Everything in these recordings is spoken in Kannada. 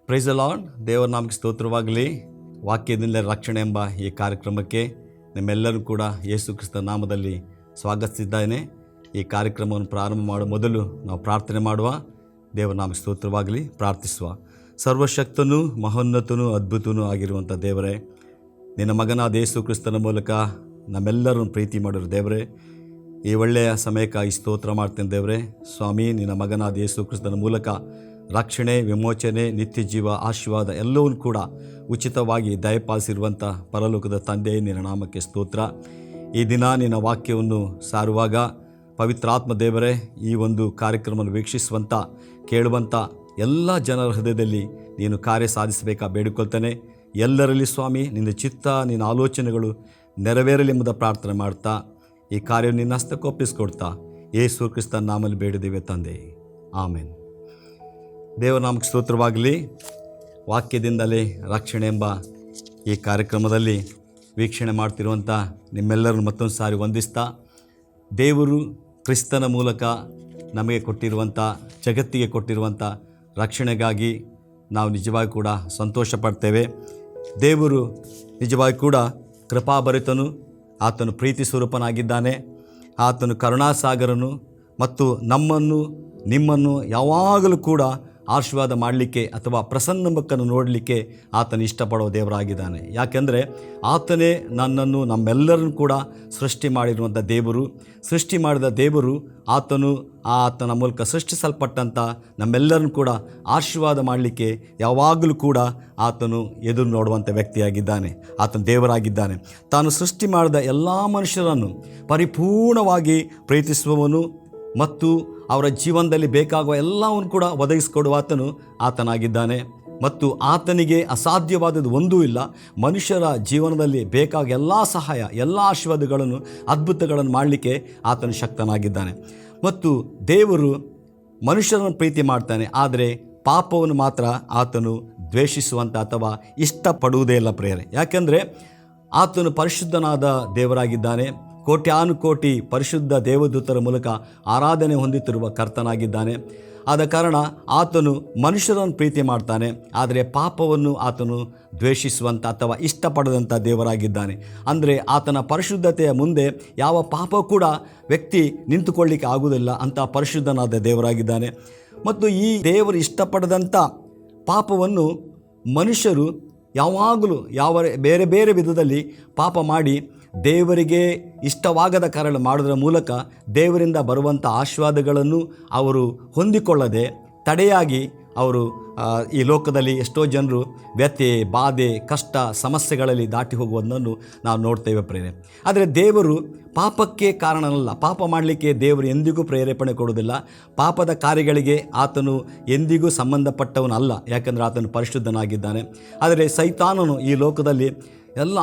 Praise the lord. ದೇವರ ನಾಮಕ್ಕೆ ಸ್ತೋತ್ರವಾಗಲಿ. ವಾಕ್ಯದಿಂದ ರಕ್ಷಣೆ ಎಂಬ ಈ ಕಾರ್ಯಕ್ರಮಕ್ಕೆ ನಿಮ್ಮೆಲ್ಲರೂ ಕೂಡ ಯೇಸು ಕ್ರಿಸ್ತ ನಾಮದಲ್ಲಿ ಸ್ವಾಗತಿಸಿದ್ದೇನೆ. ಈ ಕಾರ್ಯಕ್ರಮವನ್ನು ಪ್ರಾರಂಭ ಮಾಡುವ ಮೊದಲು ನಾವು ಪ್ರಾರ್ಥನೆ ಮಾಡುವ. ದೇವರ ನಾಮಕ್ಕೆ ಸ್ತೋತ್ರವಾಗಲಿ. ಪ್ರಾರ್ಥಿಸುವ. ಸರ್ವಶಕ್ತನೂ ಮಹೋನ್ನತನೂ ಅದ್ಭುತನೂ ಆಗಿರುವಂಥ ದೇವರೇ, ನಿನ್ನ ಮಗನಾದ ಯೇಸು ಕ್ರಿಸ್ತನ ಮೂಲಕ ನಮ್ಮೆಲ್ಲರನ್ನು ಪ್ರೀತಿ ಮಾಡಿರೋ ದೇವರೇ, ಈ ಒಳ್ಳೆಯ ಸಮಯಕ್ಕಾಗಿ ಸ್ತೋತ್ರ ಮಾಡ್ತೇನೆ ದೇವರೇ. ಸ್ವಾಮಿ, ನಿನ್ನ ಮಗನಾದ ಯೇಸು ಕ್ರಿಸ್ತನ ಮೂಲಕ ರಕ್ಷಣೆ, ವಿಮೋಚನೆ, ನಿತ್ಯ ಜೀವ, ಆಶೀರ್ವಾದ ಎಲ್ಲವನ್ನೂ ಕೂಡ ಉಚಿತವಾಗಿ ದಯಪಾಲಿಸಿರುವಂಥ ಪರಲೋಕದ ತಂದೆ, ನಿನ್ನ ನಾಮಕ್ಕೆ ಸ್ತೋತ್ರ. ಈ ದಿನ ನಿನ್ನ ವಾಕ್ಯವನ್ನು ಸಾರುವಾಗ ಪವಿತ್ರಾತ್ಮ ದೇವರೇ, ಈ ಒಂದು ಕಾರ್ಯಕ್ರಮವನ್ನು ವೀಕ್ಷಿಸುವಂಥ ಕೇಳುವಂಥ ಎಲ್ಲ ಜನರ ಹೃದಯದಲ್ಲಿ ನೀನು ಕಾರ್ಯ ಸಾಧಿಸಬೇಕಾ ಬೇಡಿಕೊಳ್ತೇನೆ. ಎಲ್ಲರಲ್ಲಿ ಸ್ವಾಮಿ ನಿನ್ನ ಚಿತ್ತ, ನಿನ್ನ ಆಲೋಚನೆಗಳು ನೆರವೇರಲಿ ಎಂಬುದ ಪ್ರಾರ್ಥನೆ ಮಾಡ್ತಾ ಈ ಕಾರ್ಯವನ್ನು ನಿನ್ನ ಹಸ್ತಕ್ಕೆ ಒಪ್ಪಿಸ್ಕೊಡ್ತಾ ಯೇಸು ಕ್ರಿಸ್ತನ ನಾಮದಲ್ಲಿ ಬೇಡಿದ್ದೇವೆ ತಂದೆ, ಆಮೇನ್. ದೇವರ ನಾಮಕ್ಕೆ ಸ್ತೋತ್ರವಾಗಲಿ. ವಾಕ್ಯದಿಂದಲೇ ರಕ್ಷಣೆ ಎಂಬ ಈ ಕಾರ್ಯಕ್ರಮದಲ್ಲಿ ವೀಕ್ಷಣೆ ಮಾಡ್ತಿರುವಂಥ ನಿಮ್ಮೆಲ್ಲರನ್ನು ಮತ್ತೊಂದು ಸಾರಿ ವಂದಿಸ್ತಾ, ದೇವರು ಕ್ರಿಸ್ತನ ಮೂಲಕ ನಮಗೆ ಕೊಟ್ಟಿರುವಂಥ, ಜಗತ್ತಿಗೆ ಕೊಟ್ಟಿರುವಂಥ ರಕ್ಷಣೆಗಾಗಿ ನಾವು ನಿಜವಾಗಿ ಕೂಡ ಸಂತೋಷ ಪಡ್ತೇವೆ. ದೇವರು ನಿಜವಾಗಿ ಕೂಡ ಕೃಪಾಭರಿತನು, ಆತನು ಪ್ರೀತಿ ಸ್ವರೂಪನಾಗಿದ್ದಾನೆ, ಆತನು ಕರುಣಾಸಾಗರನು ಮತ್ತು ನಮ್ಮನ್ನು ನಿಮ್ಮನ್ನು ಯಾವಾಗಲೂ ಕೂಡ ಆಶೀರ್ವಾದ ಮಾಡಲಿಕ್ಕೆ ಅಥವಾ ಪ್ರಸನ್ನ ಮುಖವನ್ನು ನೋಡಲಿಕ್ಕೆ ಆತನು ಇಷ್ಟಪಡೋ ದೇವರಾಗಿದ್ದಾನೆ. ಯಾಕೆಂದರೆ ಆತನೇ ನನ್ನನ್ನು, ನಮ್ಮೆಲ್ಲರನ್ನು ಕೂಡ ಸೃಷ್ಟಿ ಮಾಡಿರುವಂಥ ದೇವರು. ಸೃಷ್ಟಿ ಮಾಡಿದ ದೇವರು ಆತನು ಆತನ ಮೂಲಕ ಸೃಷ್ಟಿಸಲ್ಪಟ್ಟಂಥ ನಮ್ಮೆಲ್ಲರನ್ನು ಕೂಡ ಆಶೀರ್ವಾದ ಮಾಡಲಿಕ್ಕೆ ಯಾವಾಗಲೂ ಕೂಡ ಆತನು ಎದುರು ನೋಡುವಂಥ ವ್ಯಕ್ತಿಯಾಗಿದ್ದಾನೆ. ಆತನು ದೇವರಾಗಿದ್ದಾನೆ. ತಾನು ಸೃಷ್ಟಿ ಮಾಡಿದ ಎಲ್ಲ ಮನುಷ್ಯರನ್ನು ಪರಿಪೂರ್ಣವಾಗಿ ಪ್ರೀತಿಸುವವನು ಮತ್ತು ಅವರ ಜೀವನದಲ್ಲಿ ಬೇಕಾಗುವ ಎಲ್ಲವನ್ನು ಕೂಡ ಒದಗಿಸಿಕೊಡುವ ಆತನಾಗಿದ್ದಾನೆ. ಮತ್ತು ಆತನಿಗೆ ಅಸಾಧ್ಯವಾದದ್ದು ಒಂದೂ ಇಲ್ಲ. ಮನುಷ್ಯರ ಜೀವನದಲ್ಲಿ ಬೇಕಾದ ಎಲ್ಲ ಸಹಾಯ, ಎಲ್ಲ ಆಶೀರ್ವಾದಗಳನ್ನು, ಅದ್ಭುತಗಳನ್ನು ಮಾಡಲಿಕ್ಕೆ ಆತನು ಶಕ್ತನಾಗಿದ್ದಾನೆ. ಮತ್ತು ದೇವರು ಮನುಷ್ಯರನ್ನು ಪ್ರೀತಿ ಮಾಡ್ತಾನೆ, ಆದರೆ ಪಾಪವನ್ನು ಮಾತ್ರ ಆತನು ದ್ವೇಷಿಸುವಂಥ ಅಥವಾ ಇಷ್ಟಪಡುವುದೇ ಇಲ್ಲ ಪ್ರೇರೆ. ಯಾಕೆಂದರೆ ಆತನು ಪರಿಶುದ್ಧನಾದ ದೇವರಾಗಿದ್ದಾನೆ. ಕೋಟ್ಯಾನುಕೋಟಿ ಪರಿಶುದ್ಧ ದೇವದೂತರ ಮೂಲಕ ಆರಾಧನೆ ಹೊಂದುತ್ತಿರುವ ಕರ್ತನಾಗಿದ್ದಾನೆ. ಆದ ಕಾರಣ ಆತನು ಮನುಷ್ಯರನ್ನು ಪ್ರೀತಿ ಮಾಡ್ತಾನೆ, ಆದರೆ ಪಾಪವನ್ನು ಆತನು ದ್ವೇಷಿಸುವಂಥ ಅಥವಾ ಇಷ್ಟಪಡದಂಥ ದೇವರಾಗಿದ್ದಾನೆ. ಅಂದರೆ ಆತನ ಪರಿಶುದ್ಧತೆಯ ಮುಂದೆ ಯಾವ ಪಾಪ ಕೂಡ ವ್ಯಕ್ತಿ ನಿಂತುಕೊಳ್ಳಿಕ್ಕೆ ಆಗುವುದಿಲ್ಲ. ಅಂಥ ಪರಿಶುದ್ಧನಾದ ದೇವರಾಗಿದ್ದಾನೆ. ಮತ್ತು ಈ ದೇವರು ಇಷ್ಟಪಡದಂಥ ಪಾಪವನ್ನು ಮನುಷ್ಯರು ಯಾವಾಗಲೂ ಬೇರೆ ಬೇರೆ ವಿಧದಲ್ಲಿ ಪಾಪ ಮಾಡಿ ದೇವರಿಗೆ ಇಷ್ಟವಾಗದ ಕಾರಣ ಮಾಡೋದರ ಮೂಲಕ ದೇವರಿಂದ ಬರುವಂಥ ಆಶೀರ್ವಾದಗಳನ್ನು ಅವರು ಹೊಂದಿಕೊಳ್ಳದೆ ತಡೆಯಾಗಿ ಅವರು ಈ ಲೋಕದಲ್ಲಿ ಎಷ್ಟೋ ಜನರು ವ್ಯಥೆ, ಬಾಧೆ, ಕಷ್ಟ, ಸಮಸ್ಯೆಗಳಲ್ಲಿ ದಾಟಿ ಹೋಗುವುದನ್ನು ನಾವು ನೋಡ್ತೇವೆ ಪ್ರೇರೆ. ಆದರೆ ದೇವರು ಪಾಪಕ್ಕೆ ಕಾರಣನಲ್ಲ. ಪಾಪ ಮಾಡಲಿಕ್ಕೆ ದೇವರು ಎಂದಿಗೂ ಪ್ರೇರೇಪಣೆ ಕೊಡುವುದಿಲ್ಲ. ಪಾಪದ ಕಾರ್ಯಗಳಿಗೆ ಆತನು ಎಂದಿಗೂ ಸಂಬಂಧಪಟ್ಟವನಲ್ಲ. ಯಾಕೆಂದರೆ ಆತನು ಪರಿಶುದ್ಧನಾಗಿದ್ದಾನೆ. ಆದರೆ ಸೈತಾನನು ಈ ಲೋಕದಲ್ಲಿ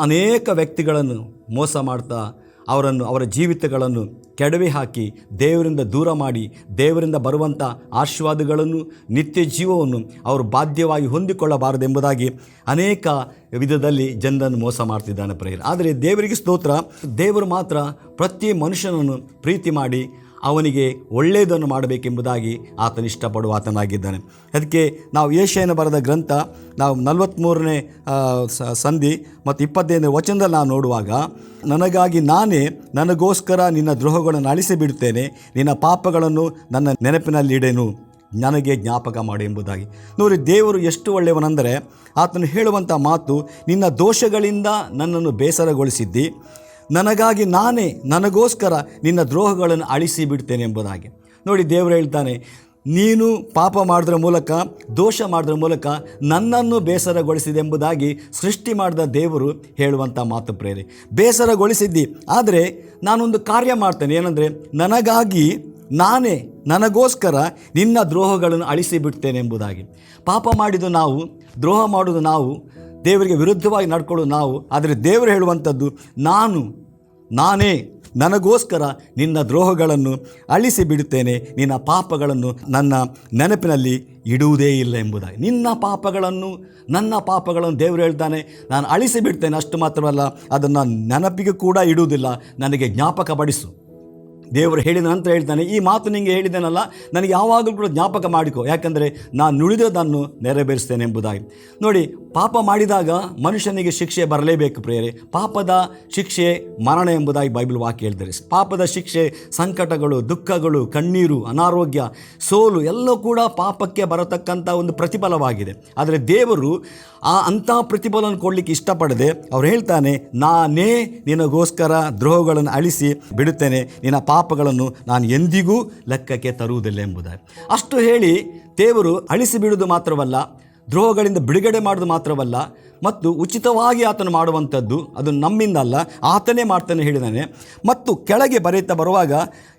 ಅನೇಕ ವ್ಯಕ್ತಿಗಳನ್ನು ಮೋಸ ಮಾಡ್ತಾ ಅವರ ಜೀವಿತಗಳನ್ನು ಕೆಡವಿ ಹಾಕಿ ದೇವರಿಂದ ದೂರ ಮಾಡಿ ದೇವರಿಂದ ಬರುವಂಥ ಆಶೀರ್ವಾದಗಳನ್ನು, ನಿತ್ಯ ಜೀವವನ್ನು ಅವರು ಬಾಧ್ಯವಾಗಿ ಹೊಂದಿಕೊಳ್ಳಬಾರದೆಂಬುದಾಗಿ ಅನೇಕ ವಿಧದಲ್ಲಿ ಜನರನ್ನು ಮೋಸ ಮಾಡ್ತಿದ್ದಾನೆ ಪ್ರೇಯರ್. ಆದರೆ ದೇವರಿಗೆ ಸ್ತೋತ್ರ, ದೇವರು ಮಾತ್ರ ಪ್ರತಿ ಮನುಷ್ಯನನ್ನು ಪ್ರೀತಿ ಮಾಡಿ ಅವನಿಗೆ ಒಳ್ಳೆಯದನ್ನು ಮಾಡಬೇಕೆಂಬುದಾಗಿ ಆತನು ಇಷ್ಟಪಡುವ ಆತನಾಗಿದ್ದಾನೆ. ಅದಕ್ಕೆ ನಾವು ಯೆಶಾಯನ ಬರೆದ ಗ್ರಂಥ ನಾವು 43ನೇ ಸಂಧಿ ಮತ್ತು 25ನೇ ವಚನದಲ್ಲಿ ನಾವು ನೋಡುವಾಗ, ನನಗಾಗಿ ನಾನೇ ನನಗೋಸ್ಕರ ನಿನ್ನ ದ್ರೋಹಗಳನ್ನು ಅಳಿಸಿಬಿಡುತ್ತೇನೆ, ನಿನ್ನ ಪಾಪಗಳನ್ನು ನನ್ನ ನೆನಪಿನಲ್ಲಿಡೆನು, ನನಗೆ ಜ್ಞಾಪಕ ಮಾಡು ಎಂಬುದಾಗಿ. ನೋಡಿ, ದೇವರು ಎಷ್ಟು ಒಳ್ಳೆಯವನೆಂದರೆ ಆತನು ಹೇಳುವಂಥ ಮಾತು, ನಿನ್ನ ದೋಷಗಳಿಂದ ನನ್ನನ್ನು ಬೇಸರಗೊಳಿಸಿದ್ದಿ, ನನಗಾಗಿ ನಾನೇ ನನಗೋಸ್ಕರ ನಿನ್ನ ದ್ರೋಹಗಳನ್ನು ಅಳಿಸಿ ಬಿಡ್ತೇನೆ ಎಂಬುದಾಗಿ. ನೋಡಿ, ದೇವರು ಹೇಳ್ತಾನೆ, ನೀನು ಪಾಪ ಮಾಡೋದ್ರ ಮೂಲಕ, ದೋಷ ಮಾಡೋದ್ರ ಮೂಲಕ ನನ್ನನ್ನು ಬೇಸರಗೊಳಿಸಿದೆ ಎಂಬುದಾಗಿ ಸೃಷ್ಟಿ ಮಾಡಿದ ದೇವರು ಹೇಳುವಂಥ ಮಾತು ಪ್ರೇರೆ. ಬೇಸರಗೊಳಿಸಿದ್ದಿ, ಆದರೆ ನಾನೊಂದು ಕಾರ್ಯ ಮಾಡ್ತೇನೆ. ಏನಂದರೆ, ನನಗಾಗಿ ನಾನೇ ನನಗೋಸ್ಕರ ನಿನ್ನ ದ್ರೋಹಗಳನ್ನು ಅಳಿಸಿ ಬಿಡ್ತೇನೆ ಎಂಬುದಾಗಿ. ಪಾಪ ಮಾಡಿದ್ದು ನಾವು, ದ್ರೋಹ ಮಾಡೋದು ನಾವು, ದೇವರಿಗೆ ವಿರುದ್ಧವಾಗಿ ನಡ್ಕೊಳ್ಳೋದು ನಾವು. ಆದರೆ ದೇವರು ಹೇಳುವಂಥದ್ದು, ನಾನೇ ನನಗೋಸ್ಕರ ನಿನ್ನ ದ್ರೋಹಗಳನ್ನು ಅಳಿಸಿ ಬಿಡುತ್ತೇನೆ, ನಿನ್ನ ಪಾಪಗಳನ್ನು ನನ್ನ ನೆನಪಿನಲ್ಲಿ ಇಡುವುದೇ ಇಲ್ಲ ಎಂಬುದಾಗಿ. ನಿನ್ನ ಪಾಪಗಳನ್ನು, ನನ್ನ ಪಾಪಗಳನ್ನು ದೇವರು ಹೇಳ್ತಾನೆ, ನಾನು ಅಳಿಸಿ ಬಿಡ್ತೇನೆ. ಅಷ್ಟು ಮಾತ್ರವಲ್ಲ, ಅದನ್ನು ನೆನಪಿಗೆ ಕೂಡ ಇಡುವುದಿಲ್ಲ, ನನಗೆ ಜ್ಞಾಪಕ ಪಡಿಸು. ದೇವರು ಹೇಳಿದ ನಂತರ ಹೇಳ್ತಾನೆ, ಈ ಮಾತು ನಿಮಗೆ ಹೇಳಿದ್ದೇನಲ್ಲ, ನನಗೆ ಯಾವಾಗಲೂ ಕೂಡ ಜ್ಞಾಪಕ ಮಾಡಿಕೊ, ಯಾಕಂದರೆ ನಾನು ನುಡಿದದನ್ನು ನೆರವೇರಿಸ್ತೇನೆ ಎಂಬುದಾಗಿ. ನೋಡಿ, ಪಾಪ ಮಾಡಿದಾಗ ಮನುಷ್ಯನಿಗೆ ಶಿಕ್ಷೆ ಬರಲೇಬೇಕು ಪ್ರಿಯರೇ. ಪಾಪದ ಶಿಕ್ಷೆ ಮರಣ ಎಂಬುದಾಗಿ ಬೈಬಲ್ ವಾಕ್ಯ ಹೇಳ್ತಾರೆ. ಪಾಪದ ಶಿಕ್ಷೆ ಸಂಕಟಗಳು, ದುಃಖಗಳು, ಕಣ್ಣೀರು, ಅನಾರೋಗ್ಯ, ಸೋಲು ಎಲ್ಲ ಕೂಡ ಪಾಪಕ್ಕೆ ಬರತಕ್ಕಂಥ ಒಂದು ಪ್ರತಿಫಲವಾಗಿದೆ. ಆದರೆ ದೇವರು ಅಂಥ ಪ್ರತಿಫಲವನ್ನು ಕೊಡಲಿಕ್ಕೆ ಇಷ್ಟಪಡದೆ ಅವ್ರು ಹೇಳ್ತಾನೆ, ನಾನೇ ನಿನಗೋಸ್ಕರ ದ್ರೋಹಗಳನ್ನು ಅಳಿಸಿ ಬಿಡುತ್ತೇನೆ, ನಿನ್ನ ಪಾಪಗಳನ್ನು ನಾನು ಎಂದಿಗೂ ಲೆಕ್ಕಕ್ಕೆ ತರುವುದಿಲ್ಲ ಎಂಬುದಾಗಿ. ಅಷ್ಟು ಹೇಳಿ ದೇವರು ಅಳಿಸಿ ಬಿಡುವುದು ಮಾತ್ರವಲ್ಲ, ದ್ರೋಹಗಳಿಂದ ಬಿಡುಗಡೆ ಮಾಡೋದು ಮಾತ್ರವಲ್ಲ, ಮತ್ತು ಉಚಿತವಾಗಿ ಆತನು ಮಾಡುವಂಥದ್ದು ಅದು ನಮ್ಮಿಂದ ಅಲ್ಲ, ಆತನೇ ಮಾಡ್ತಾನೆ ಹೇಳಿದ್ದಾನೆ. ಮತ್ತು ಕೆಳಗೆ ಬರೆಯುತ್ತಾ ಬರುವಾಗ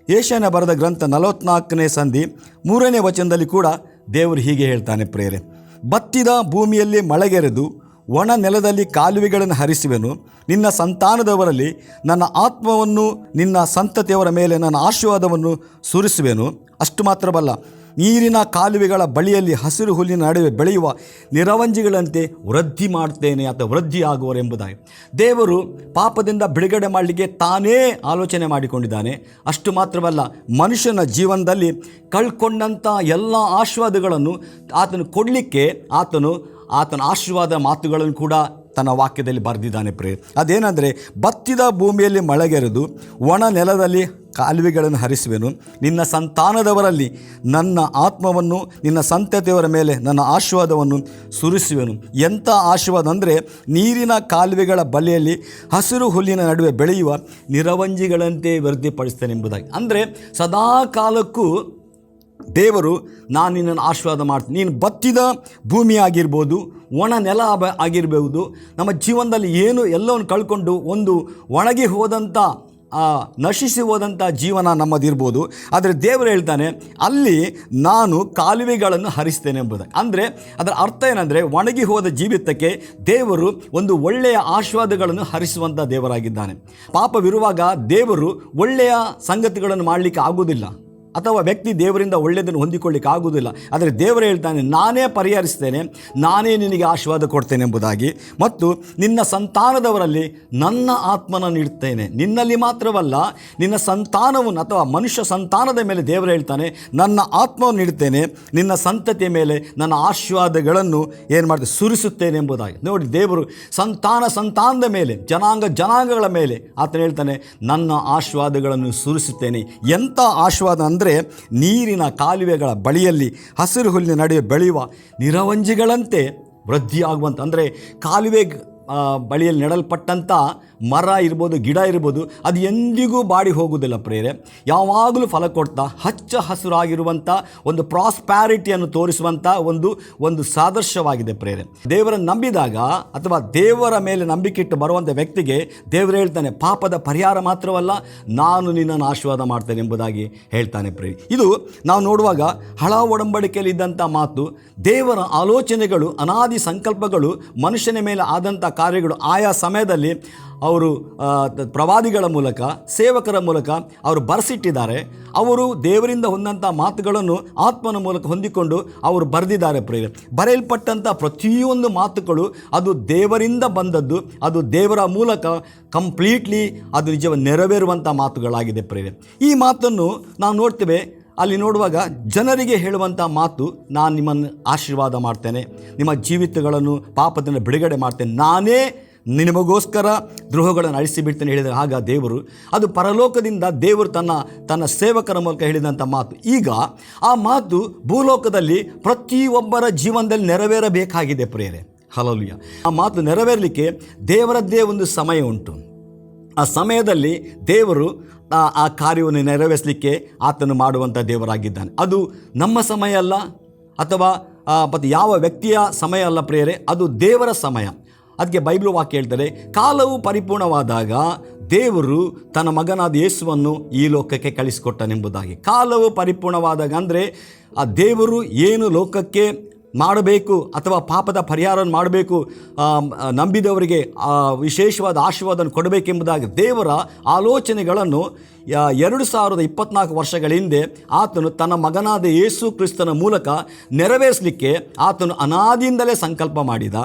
ಯೆಶಾಯನ ಬರೆದ ಗ್ರಂಥ 44ನೇ ಸಂಧಿ 3ನೇ ವಚನದಲ್ಲಿ ಕೂಡ ದೇವರು ಹೀಗೆ ಹೇಳ್ತಾನೆ ಪ್ರಿಯರೇ, ಬತ್ತಿದ ಭೂಮಿಯಲ್ಲಿ ಮಳೆಗೆರೆದು ಒಣ ನೆಲದಲ್ಲಿ ಕಾಲುವೆಗಳನ್ನು ಹರಿಸುವೆನು, ನಿನ್ನ ಸಂತಾನದವರಲ್ಲಿ ನನ್ನ ಆತ್ಮವನ್ನು, ನಿನ್ನ ಸಂತತಿಯವರ ಮೇಲೆ ನನ್ನ ಆಶೀರ್ವಾದವನ್ನು ಸುರಿಸುವೆನು. ಅಷ್ಟು ಮಾತ್ರವಲ್ಲ, ನೀರಿನ ಕಾಲುವೆಗಳ ಬಳಿಯಲ್ಲಿ ಹಸಿರು ಹುಲ್ಲಿನ ನಡುವೆ ಬೆಳೆಯುವ ನಿರವಂಜಿಗಳಂತೆ ವೃದ್ಧಿ ಮಾಡ್ತೇನೆ ಅಥವಾ ವೃದ್ಧಿಯಾಗುವರೆಂಬುದಾಗಿ ದೇವರು ಪಾಪದಿಂದ ಬಿಡುಗಡೆ ಮಾಡಲಿಕ್ಕೆ ತಾನೇ ಆಲೋಚನೆ ಮಾಡಿಕೊಂಡಿದ್ದಾನೆ. ಅಷ್ಟು ಮಾತ್ರವಲ್ಲ, ಮನುಷ್ಯನ ಜೀವನದಲ್ಲಿ ಕಳ್ಕೊಂಡಂಥ ಎಲ್ಲ ಆಶೀರ್ವಾದಗಳನ್ನು ಆತನು ಕೊಡಲಿಕ್ಕೆ ಆತನ ಆಶೀರ್ವಾದ ಮಾತುಗಳನ್ನು ಕೂಡ ತನ್ನ ವಾಕ್ಯದಲ್ಲಿ ಬರೆದಿದ್ದಾನೆ ಪ್ರಿಯರೇ. ಅದೇನೆಂದರೆ, ಬತ್ತಿದ ಭೂಮಿಯಲ್ಲಿ ಮಳೆಗೆರೆದು ಒಣ ನೆಲದಲ್ಲಿ ಕಾಲುವೆಗಳನ್ನು ಹರಿಸುವೆನು, ನಿನ್ನ ಸಂತಾನದವರಲ್ಲಿ ನನ್ನ ಆತ್ಮವನ್ನು, ನಿನ್ನ ಸಂತತಿಯವರ ಮೇಲೆ ನನ್ನ ಆಶೀರ್ವಾದವನ್ನು ಸುರಿಸುವೆನು. ಎಂಥ ಆಶೀರ್ವಾದ ಅಂದರೆ, ನೀರಿನ ಕಾಲುವೆಗಳ ಬಳಿಯಲ್ಲಿ ಹಸಿರು ಹುಲ್ಲಿನ ನಡುವೆ ಬೆಳೆಯುವ ನಿರವಂಜಿಗಳಂತೆ ವೃದ್ಧಿಪಡಿಸ್ತೇನೆ ಎಂಬುದಾಗಿ. ಅಂದರೆ ಸದಾ ಕಾಲಕ್ಕೂ ದೇವರು ನಾನು ನಿನ್ನನ್ನು ಆಶೀರ್ವಾದ ಮಾಡ್ತೀನಿ. ನೀನು ಬತ್ತಿದ ಭೂಮಿ ಆಗಿರ್ಬೋದು, ಒಣ ನೆಲ ಆಗಿರ್ಬೋದು, ನಮ್ಮ ಜೀವನದಲ್ಲಿ ಏನು ಎಲ್ಲವನ್ನು ಕಳ್ಕೊಂಡು ಒಂದು ಒಣಗಿ ಹೋದಂಥ ನಶಿಸಿ ಹೋದಂಥ ಜೀವನ ನಮ್ಮದಿರ್ಬೋದು. ಆದರೆ ದೇವರು ಹೇಳ್ತಾನೆ, ಅಲ್ಲಿ ನಾನು ಕಾಲುವೆಗಳನ್ನು ಹರಿಸ್ತೇನೆ ಎಂಬುದಾಗಿ. ಅಂದರೆ ಅದರ ಅರ್ಥ ಏನಂದರೆ, ಒಣಗಿ ಹೋದ ಜೀವಿತಕ್ಕೆ ದೇವರು ಒಂದು ಒಳ್ಳೆಯ ಆಶೀರ್ವಾದಗಳನ್ನು ಹರಿಸುವಂಥ ದೇವರಾಗಿದ್ದಾನೆ. ಪಾಪವಿರುವಾಗ ದೇವರು ಒಳ್ಳೆಯ ಸಂಗತಿಗಳನ್ನು ಮಾಡಲಿಕ್ಕೆ ಆಗುವುದಿಲ್ಲ, ಅಥವಾ ವ್ಯಕ್ತಿ ದೇವರಿಂದ ಒಳ್ಳೆಯದನ್ನು ಹೊಂದಿಕೊಳ್ಳಿಕ್ಕೆ ಆಗುವುದಿಲ್ಲ. ಆದರೆ ದೇವರು ಹೇಳ್ತಾನೆ, ನಾನೇ ಪರಿಹರಿಸ್ತೇನೆ, ನಾನೇ ನಿನಗೆ ಆಶೀರ್ವಾದ ಕೊಡ್ತೇನೆ ಎಂಬುದಾಗಿ. ಮತ್ತು ನಿನ್ನ ಸಂತಾನದವರಲ್ಲಿ ನನ್ನ ಆತ್ಮನ ಇಡ್ತೇನೆ. ನಿನ್ನಲ್ಲಿ ಮಾತ್ರವಲ್ಲ, ನಿನ್ನ ಸಂತಾನವನ್ನು ಅಥವಾ ಮನುಷ್ಯ ಸಂತಾನದ ಮೇಲೆ ದೇವರು ಹೇಳ್ತಾನೆ, ನನ್ನ ಆತ್ಮವನ್ನು ಇಡ್ತೇನೆ, ನಿನ್ನ ಸಂತತಿಯ ಮೇಲೆ ನನ್ನ ಆಶೀರ್ವಾದಗಳನ್ನು ಏನು ಮಾಡ್ತೇನೆ, ಸುರಿಸುತ್ತೇನೆ ಎಂಬುದಾಗಿ. ನೋಡಿ, ದೇವರು ಸಂತಾನದ ಮೇಲೆ, ಜನಾಂಗಗಳ ಮೇಲೆ ಆತನು ಹೇಳ್ತಾನೆ, ನನ್ನ ಆಶೀರ್ವಾದಗಳನ್ನು ಸುರಿಸುತ್ತೇನೆ. ಎಂಥ ಆಶೀರ್ವಾದ ಅಂದರೆ, ನೀರಿನ ಕಾಲುವೆಗಳ ಬಳಿಯಲ್ಲಿ ಹಸಿರು ಹುಲ್ಲಿನ ನಡುವೆ ಬೆಳೆಯುವ ನಿರವಂಜಿಗಳಂತೆ ವೃದ್ಧಿಯಾಗುವಂಥ, ಅಂದರೆ ಕಾಲುವೆ ಬಳಿಯಲ್ಲಿ ನೆಡಲ್ಪಟ್ಟಂಥ ಮರ ಇರ್ಬೋದು, ಗಿಡ ಇರ್ಬೋದು, ಅದು ಎಂದಿಗೂ ಬಾಡಿ ಹೋಗುವುದಿಲ್ಲ ಪ್ರಿಯರೇ. ಯಾವಾಗಲೂ ಫಲ ಕೊಡ್ತಾ ಹಚ್ಚ ಹಸಿರಾಗಿರುವಂಥ ಒಂದು ಪ್ರಾಸ್ಪ್ಯಾರಿಟಿಯನ್ನು ತೋರಿಸುವಂಥ ಒಂದು ಸಾದೃಶ್ಯವಾಗಿದೆ ಪ್ರಿಯರೇ. ದೇವರನ್ನು ನಂಬಿದಾಗ ಅಥವಾ ದೇವರ ಮೇಲೆ ನಂಬಿಕೆ ಇಟ್ಟು ಬರುವಂಥ ವ್ಯಕ್ತಿಗೆ ದೇವರು ಹೇಳ್ತಾನೆ, ಪಾಪದ ಪರಿಹಾರ ಮಾತ್ರವಲ್ಲ, ನಾನು ನಿನ್ನನ್ನು ಆಶೀರ್ವಾದ ಮಾಡ್ತೇನೆ ಎಂಬುದಾಗಿ ಹೇಳ್ತಾನೆ ಪ್ರಿಯರೇ. ಇದು ನಾವು ನೋಡುವಾಗ ಹಳ ಒಡಂಬಡಿಕೆಯಲ್ಲಿ ಇದ್ದಂಥ ಮಾತು. ದೇವರ ಆಲೋಚನೆಗಳು, ಅನಾದಿ ಸಂಕಲ್ಪಗಳು, ಮನುಷ್ಯನ ಮೇಲೆ ಆದಂಥ ಕಾರ್ಯಗಳು ಆಯಾ ಸಮಯದಲ್ಲಿ ಅವರು ಪ್ರವಾದಿಗಳ ಮೂಲಕ, ಸೇವಕರ ಮೂಲಕ ಅವರು ಬರೆಸಿಟ್ಟಿದ್ದಾರೆ. ಅವರು ದೇವರಿಂದ ಹೊಂದಂಥ ಮಾತುಗಳನ್ನು ಆತ್ಮನ ಮೂಲಕ ಹೊಂದಿಕೊಂಡು ಅವರು ಬರೆದಿದ್ದಾರೆ ಪ್ರಿಯರೇ. ಬರೆಯಲ್ಪಟ್ಟಂಥ ಪ್ರತಿಯೊಂದು ಮಾತುಗಳು ಅದು ದೇವರಿಂದ ಬಂದದ್ದು, ಅದು ದೇವರ ಮೂಲಕ ಕಂಪ್ಲೀಟ್ಲಿ ಅದು ನಿಜವಾಗಿ ನೆರವೇರುವಂಥ ಮಾತುಗಳಾಗಿದೆ ಪ್ರಿಯರೇ. ಈ ಮಾತನ್ನು ನಾವು ನೋಡ್ತೇವೆ. ಅಲ್ಲಿ ನೋಡುವಾಗ ಜನರಿಗೆ ಹೇಳುವಂಥ ಮಾತು, ನಾನು ನಿಮ್ಮನ್ನು ಆಶೀರ್ವಾದ ಮಾಡ್ತೇನೆ, ನಿಮ್ಮ ಜೀವಿತಗಳನ್ನು ಪಾಪದಿಂದ ಬಿಡುಗಡೆ ಮಾಡ್ತೇನೆ, ನಾನೇ ನಿಮಗೋಸ್ಕರ ದ್ರೋಹಗಳನ್ನು ಅಳಿಸಿಬಿಡ್ತೇನೆ ಹೇಳಿದರೆ ಆಗ ದೇವರು, ಅದು ಪರಲೋಕದಿಂದ ದೇವರು ತನ್ನ ಸೇವಕರ ಮೂಲಕ ಹೇಳಿದಂಥ ಮಾತು. ಈಗ ಆ ಮಾತು ಭೂಲೋಕದಲ್ಲಿ ಪ್ರತಿಯೊಬ್ಬರ ಜೀವನದಲ್ಲಿ ನೆರವೇರಬೇಕಾಗಿದೆ ಪ್ರಿಯರೇ. ಹಲ್ಲೆಲೂಯಾ. ಆ ಮಾತು ನೆರವೇರಲಿಕ್ಕೆ ದೇವರದ್ದೇ ಒಂದು ಸಮಯ ಉಂಟು. ಆ ಸಮಯದಲ್ಲಿ ದೇವರು ಆ ಕಾರ್ಯವನ್ನು ನೆರವೇರಿಸಲಿಕ್ಕೆ ಆತನು ಮಾಡುವಂಥ ದೇವರಾಗಿದ್ದಾನೆ. ಅದು ನಮ್ಮ ಸಮಯ ಅಲ್ಲ, ಅಥವಾ ಮತ್ತು ಯಾವ ವ್ಯಕ್ತಿಯ ಸಮಯ ಅಲ್ಲ ಪ್ರಿಯರೇ, ಅದು ದೇವರ ಸಮಯ. ಅದಕ್ಕೆ ಬೈಬಲ್ ವಾಕ್ಯ ಹೇಳ್ತಾರೆ, ಕಾಲವು ಪರಿಪೂರ್ಣವಾದಾಗ ದೇವರು ತನ್ನ ಮಗನಾದ ಯೇಸುವನ್ನು ಈ ಲೋಕಕ್ಕೆ ಕಳಿಸಿಕೊಟ್ಟನೆಂಬುದಾಗಿ. ಕಾಲವು ಪರಿಪೂರ್ಣವಾದಾಗ ಅಂದರೆ ಆ ದೇವರು ಏನು ಲೋಕಕ್ಕೆ ಮಾಡಬೇಕು ಅಥವಾ ಪಾಪದ ಪರಿಹಾರವನ್ನು ಮಾಡಬೇಕು, ನಂಬಿದವರಿಗೆ ವಿಶೇಷವಾದ ಆಶೀರ್ವಾದವನ್ನು ಕೊಡಬೇಕೆಂಬುದಾಗಿ ದೇವರ ಆಲೋಚನೆಗಳನ್ನು 2024 ವರ್ಷಗಳ ಹಿಂದೆ ಆತನು ತನ್ನ ಮಗನಾದ ಯೇಸು ಕ್ರಿಸ್ತನ ಮೂಲಕ ನೆರವೇರಿಸಲಿಕ್ಕೆ ಆತನು ಅನಾದಿಯಿಂದಲೇ ಸಂಕಲ್ಪ ಮಾಡಿದ.